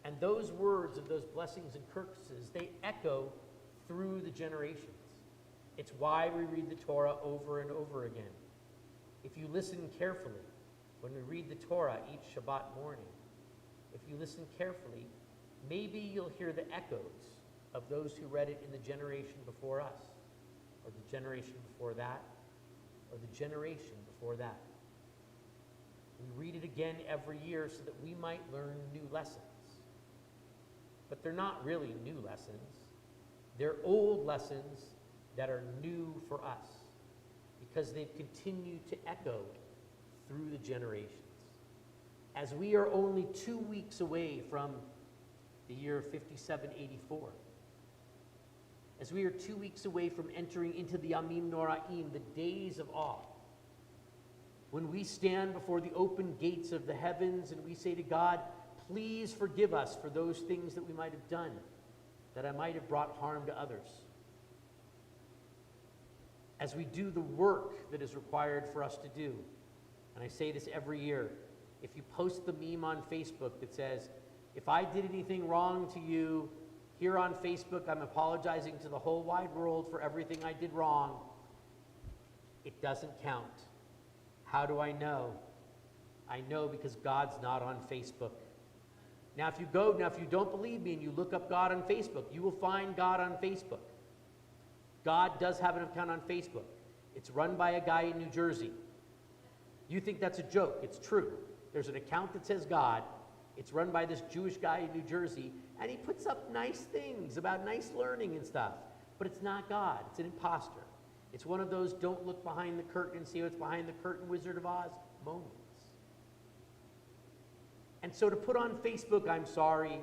And those words of those blessings and curses, they echo through the generations. It's why we read the Torah over and over again. If you listen carefully, when we read the Torah each Shabbat morning, if you listen carefully, maybe you'll hear the echoes of those who read it in the generation before us, or the generation before that, or the generation before that. We read it again every year so that we might learn new lessons. But they're not really new lessons. They're old lessons that are new for us because they've continued to echo through the generations. As we are only 2 weeks away from the year 5784, as we are 2 weeks away from entering into the Yamim Noraim, the days of awe, when we stand before the open gates of the heavens and we say to God, please forgive us for those things that we might have done, that I might have brought harm to others. As we do the work that is required for us to do, and I say this every year, if you post the meme on Facebook that says, if I did anything wrong to you, here on Facebook, I'm apologizing to the whole wide world for everything I did wrong, it doesn't count. How do I know? I know because God's not on Facebook. Now, if you don't believe me and you look up God on Facebook, you will find God on Facebook. God does have an account on Facebook. It's run by a guy in New Jersey. You think that's a joke. It's true. There's an account that says God. It's run by this Jewish guy in New Jersey, and he puts up nice things about nice learning and stuff. But it's not God. It's an imposter. It's one of those don't look behind the curtain and see what's behind the curtain Wizard of Oz moments. And so to put on Facebook, I'm sorry,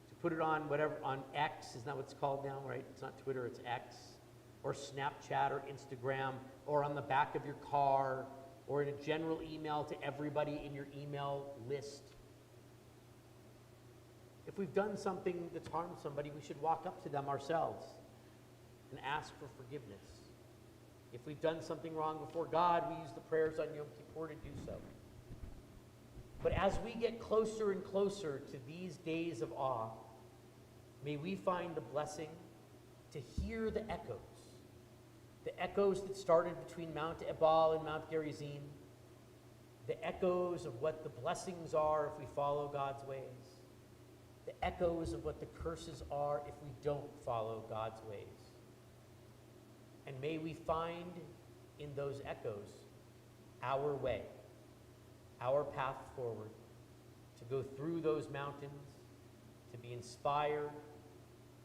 to put it on whatever, on X, isn't that what it's called now, right? It's not Twitter, it's X, or Snapchat or Instagram, or on the back of your car, or in a general email to everybody in your email list. If we've done something that's harmed somebody, we should walk up to them ourselves and ask for forgiveness. If we've done something wrong before God, we use the prayers on Yom Kippur to do so. But as we get closer and closer to these days of awe, may we find the blessing to hear the echoes that started between Mount Ebal and Mount Gerizim, the echoes of what the blessings are if we follow God's ways, the echoes of what the curses are if we don't follow God's ways. And may we find in those echoes our way, our path forward, to go through those mountains, to be inspired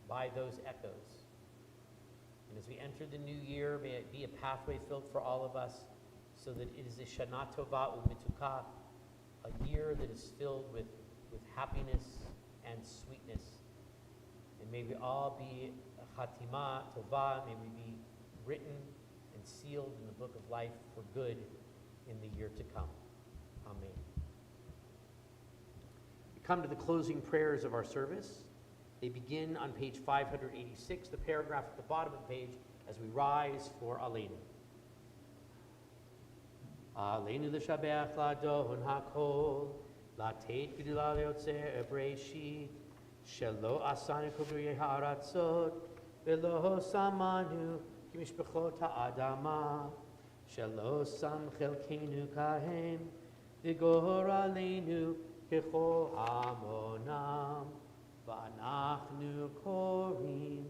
by those echoes. And as we enter the new year, may it be a pathway filled for all of us, so that it is a Shana Tova U'Mituka, a year that is filled with happiness and sweetness. And may we all be a Chatima Tova, may we be written and sealed in the book of life for good in the year to come. Amen. We come to the closing prayers of our service. They begin on page 586, the paragraph at the bottom of the page, as we rise for Aleinu. Aleinu l'shabech l'adon hakol, l'teit g'dula l'yotzer b'reishit, shelo asanu k'briyei ha'aratzot, v'lo samanu k'mishpachot ha'adama, shelo sam chelkeinu kahem, v'gor aleinu k'chol hamonam, v'anachnu korim,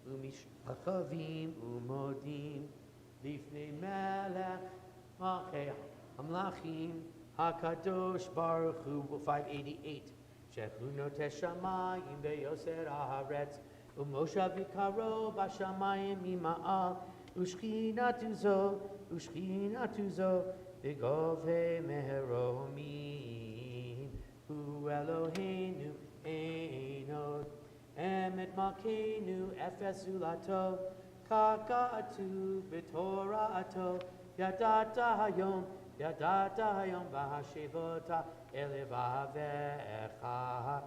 u'mishpachavim u'modim, lifnei melech Malchei Hamlachim HaKadosh Baruch Hu 588 Shehu Noteh Shamayim Beyoser Haaretz Umoshav Yikaro Bashamayim Mima'al Ushchinatu Zo V'govei Meheromim Hu Eloheinu Einod Emet Malkeinu Efes Ulato Kaka'atu B'Tora'ato Yadata hayom v'hashivota elevavecha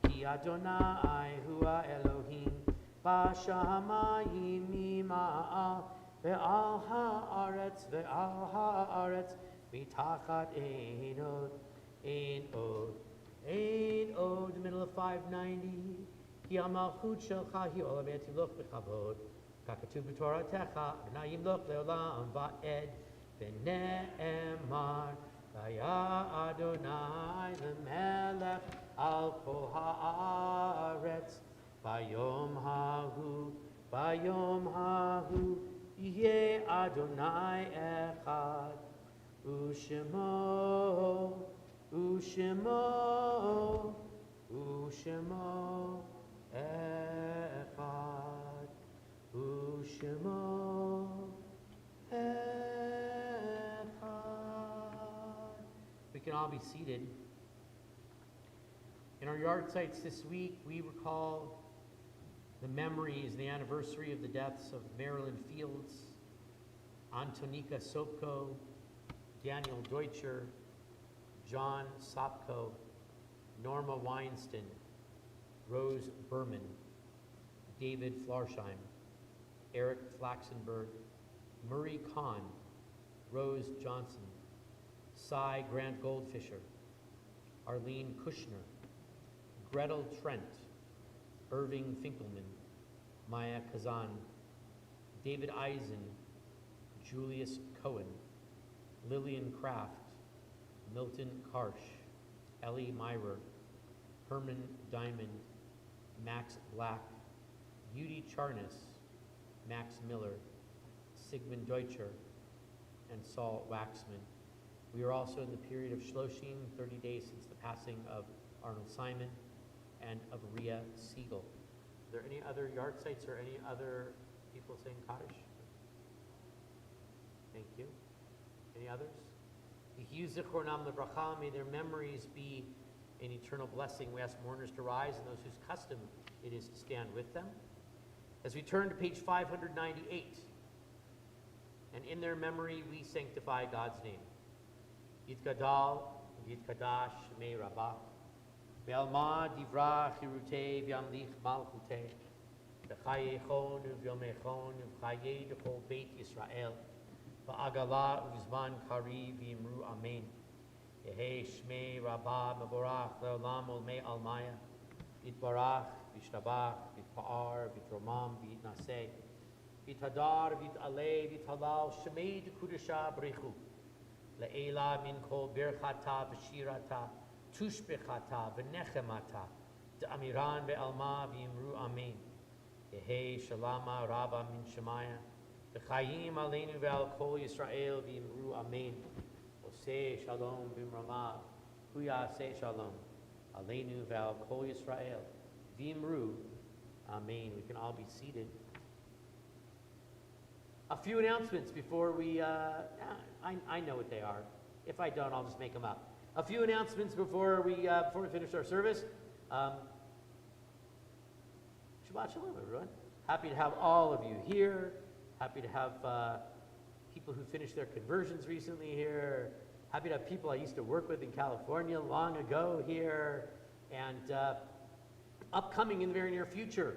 Ki Adonai hua Elohim b'shamayim mima'al ve'al ha'aretz mitachat ein od middle of 590 Ki amalchut shelcha hi olam timloch b'chavod Kakatu b'Toratecha v'nayim loch le'olam va'ed v'ne'emar v'ya Adonai l'melech al kol ha'aretz v'yom hahu yeh Adonai echad u'shemo echad Ushemo Echad. We can all be seated. In our yard sites this week, we recall the memories, the anniversary of the deaths of Marilyn Fields, Antonika Sopko, Daniel Deutscher, John Sopko, Norma Weinstein, Rose Berman, David Flarsheim, Eric Flaxenberg, Murray Kahn, Rose Johnson, Cy Grant Goldfisher, Arlene Kushner, Gretel Trent, Irving Finkelman, Maya Kazan, David Eisen, Julius Cohen, Lillian Kraft, Milton Karsh, Ellie Myrer, Herman Diamond, Max Black, Yudi Charnas, Max Miller, Sigmund Deutscher, and Saul Waxman. We are also in the period of Shloshim, 30 days since the passing of Arnold Simon and of Ria Siegel. Are there any other yard sites or any other people saying Kaddish? Thank you. Any others? May their memories be an eternal blessing. We ask mourners to rise and those whose custom it is to stand with them. As we turn to page 598, and in their memory we sanctify God's name. Yitgadal, Yitkadash, Me Rabbah, Be'alma Divra Chirute, V'yamlich Malchute, V'chayechon, V'yomechon, V'chayeh D'chol Beit Yisrael, V'agala U'zman Kari V'imru Amen. Yehe Shmei Rabbah Mevorach Le'olam Olmei Almaya, Yitbarach, V'shtabach, V'tpa'ar, V'tromam, V'yitnaseh, V'tadar, V'taleh, V'talal, Shemei D'kudesha B'rechu, Le'ela min kol birchata v'shirata, tushbechata v'nechemata, D'amiran ve'alma v'imru amen. Yehe shalama rabba min shemaya, V'chayim aleinu ve'al kol Yisrael v'imru amen. Oseh shalom b'mrama, Huyaseh shalom, aleinu ve'al kol Yisrael v'imru amen. We can all be seated. A few announcements before we, I know what they are. If I don't, I'll just make them up. A few announcements before we finish our service. Shabbat Shalom, everyone. Happy to have all of you here. Happy to have people who finished their conversions recently here. Happy to have people I used to work with in California long ago here. And upcoming in the very near future,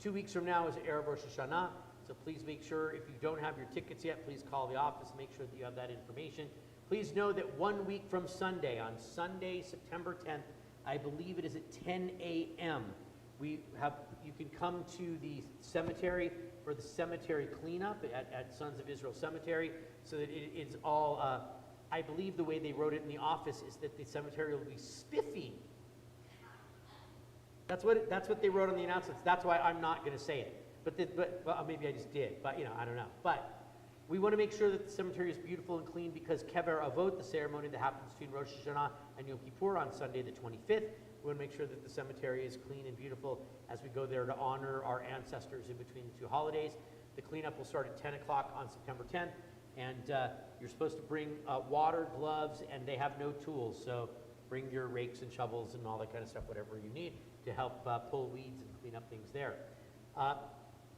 2 weeks from now is Erev Rosh Hashanah. So please make sure, if you don't have your tickets yet, please call the office, make sure that you have that information. Please know that 1 week from Sunday, on Sunday, September 10th, I believe it is at 10 a.m., you can come to the cemetery for the cemetery cleanup at Sons of Israel Cemetery, so that it is all, I believe the way they wrote it in the office is that the cemetery will be spiffy. That's what they wrote on the announcements. That's why I'm not going to say it. Well, maybe I just did, but I don't know. But we want to make sure that the cemetery is beautiful and clean, because Kever Avot, the ceremony that happens between Rosh Hashanah and Yom Kippur on Sunday the 25th, we want to make sure that the cemetery is clean and beautiful as we go there to honor our ancestors in between the two holidays. The cleanup will start at 10 o'clock on September 10th, and you're supposed to bring water, gloves, and they have no tools, so bring your rakes and shovels and all that kind of stuff, whatever you need to help pull weeds and clean up things there.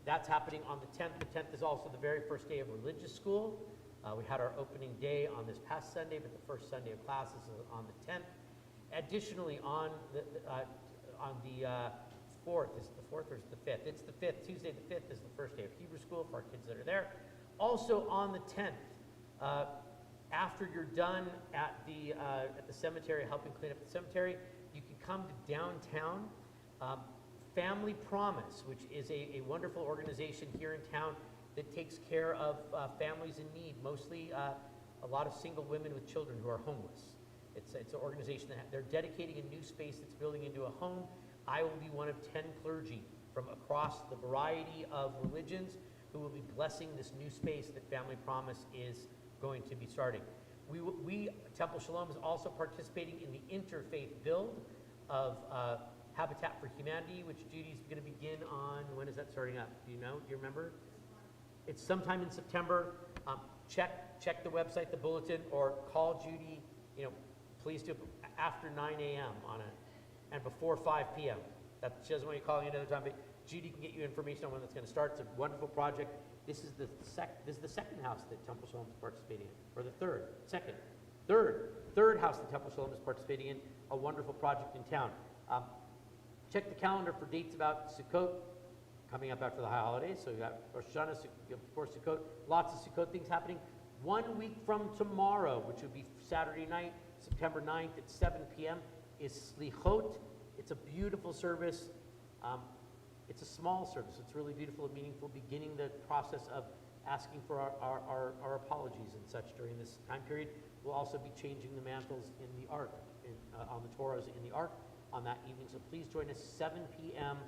That's happening on the 10th. The 10th is also the very first day of religious school. We had our opening day on this past Sunday, but the first Sunday of classes is on the 10th. Additionally, on the 4th, is it the 4th or is it the 5th? It's the 5th. Tuesday the 5th is the first day of Hebrew school for our kids that are there. Also on the 10th, after you're done at the cemetery, helping clean up the cemetery, you can come to downtown. Family Promise, which is a wonderful organization here in town that takes care of families in need, mostly a lot of single women with children who are homeless. It's an organization that they're dedicating a new space that's building into a home. I will be one of 10 clergy from across the variety of religions who will be blessing this new space that Family Promise is going to be starting. We Temple Shalom, is also participating in the interfaith build of Habitat for Humanity, which Judy's going to begin on. When is that starting up? Do you know? Do you remember? It's sometime in September. Check the website, the bulletin, or call Judy. Please do it after 9 a.m. on it, and before 5 p.m. She doesn't want you calling another time, but Judy can get you information on when that's going to start. It's a wonderful project. This is the second house that Temple Shalom is participating in, or the third house that Temple Shalom is participating in. A wonderful project in town. Check the calendar for dates about Sukkot, coming up after the high holidays. So you got Rosh Hashanah, before Sukkot, lots of Sukkot things happening. 1 week from tomorrow, which would be Saturday night, September 9th at 7 p.m., is Slichot. It's a beautiful service. It's a small service. It's really beautiful and meaningful, beginning the process of asking for our apologies and such during this time period. We'll also be changing the mantles in the Ark, on the Torahs in the Ark on that evening. So please join us 7 p.m.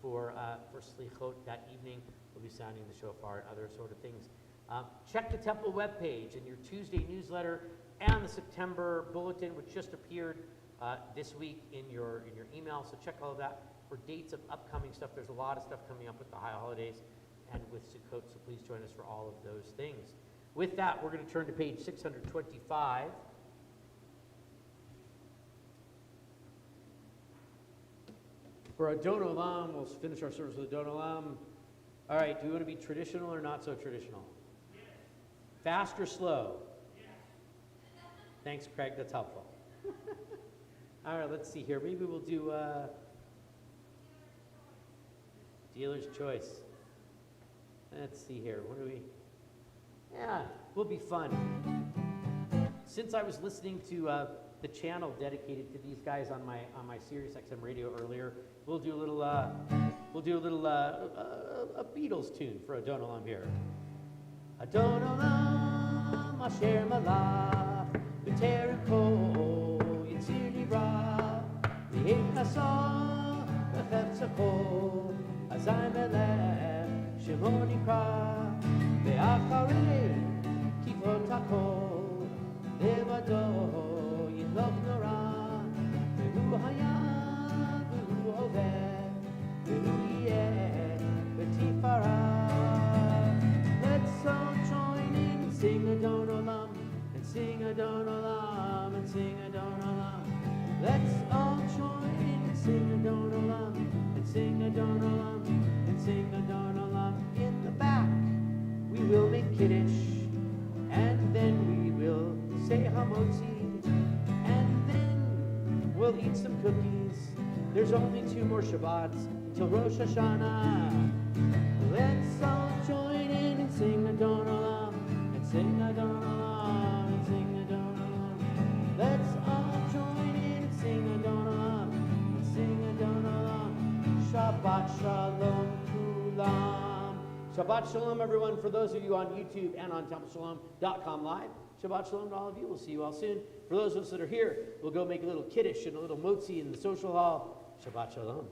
for Slichot that evening. We'll be sounding the shofar and other sort of things. Check the temple webpage and your Tuesday newsletter and the September bulletin, which just appeared this week in your email. So check all of that for dates of upcoming stuff. There's a lot of stuff coming up with the high holidays and with Sukkot, so please join us for all of those things. With that, we're going to turn to page 625. For Adon Olam, we'll finish our service with Adon Olam. All right, do we want to be traditional or not so traditional? Yes. Fast or slow? Yes. Thanks, Craig. That's helpful. All right, let's see here. Maybe we'll do dealer's choice. Let's see here. What do we? Yeah, will be fun. Since I was listening to the channel dedicated to these guys on my Sirius XM radio earlier, we'll do a little a Beatles tune for Adon Olam here. Adon Olam asher malach b'terem kol yitzir nivra v'hikasa b'chefza kol azay melech shemo nikra ve'acharei kivot hakol levado yidlok nora ve'hu haya ve'hu hoveh ve'hu yeh v'tifara. Let's all join in and sing Adon Olam, and sing Adon Olam, and sing Adon Olam. Let's all join in and sing Adon Olam, and sing Adon Olam, and sing Adon Olam. In the back we will make Kiddush, and then we will say Hamotzi, and then we'll eat some cookies. There's only 2 more Shabbats till Rosh Hashanah. Let's all join in and sing Adon Olam, and sing Adon Olam, and sing Adon Olam. Shabbat Shalom, everyone. For those of you on YouTube and on TempleShalom.com live, Shabbat Shalom to all of you. We'll see you all soon. For those of us that are here, we'll go make a little kiddush and a little motzi in the social hall. Shabbat Shalom.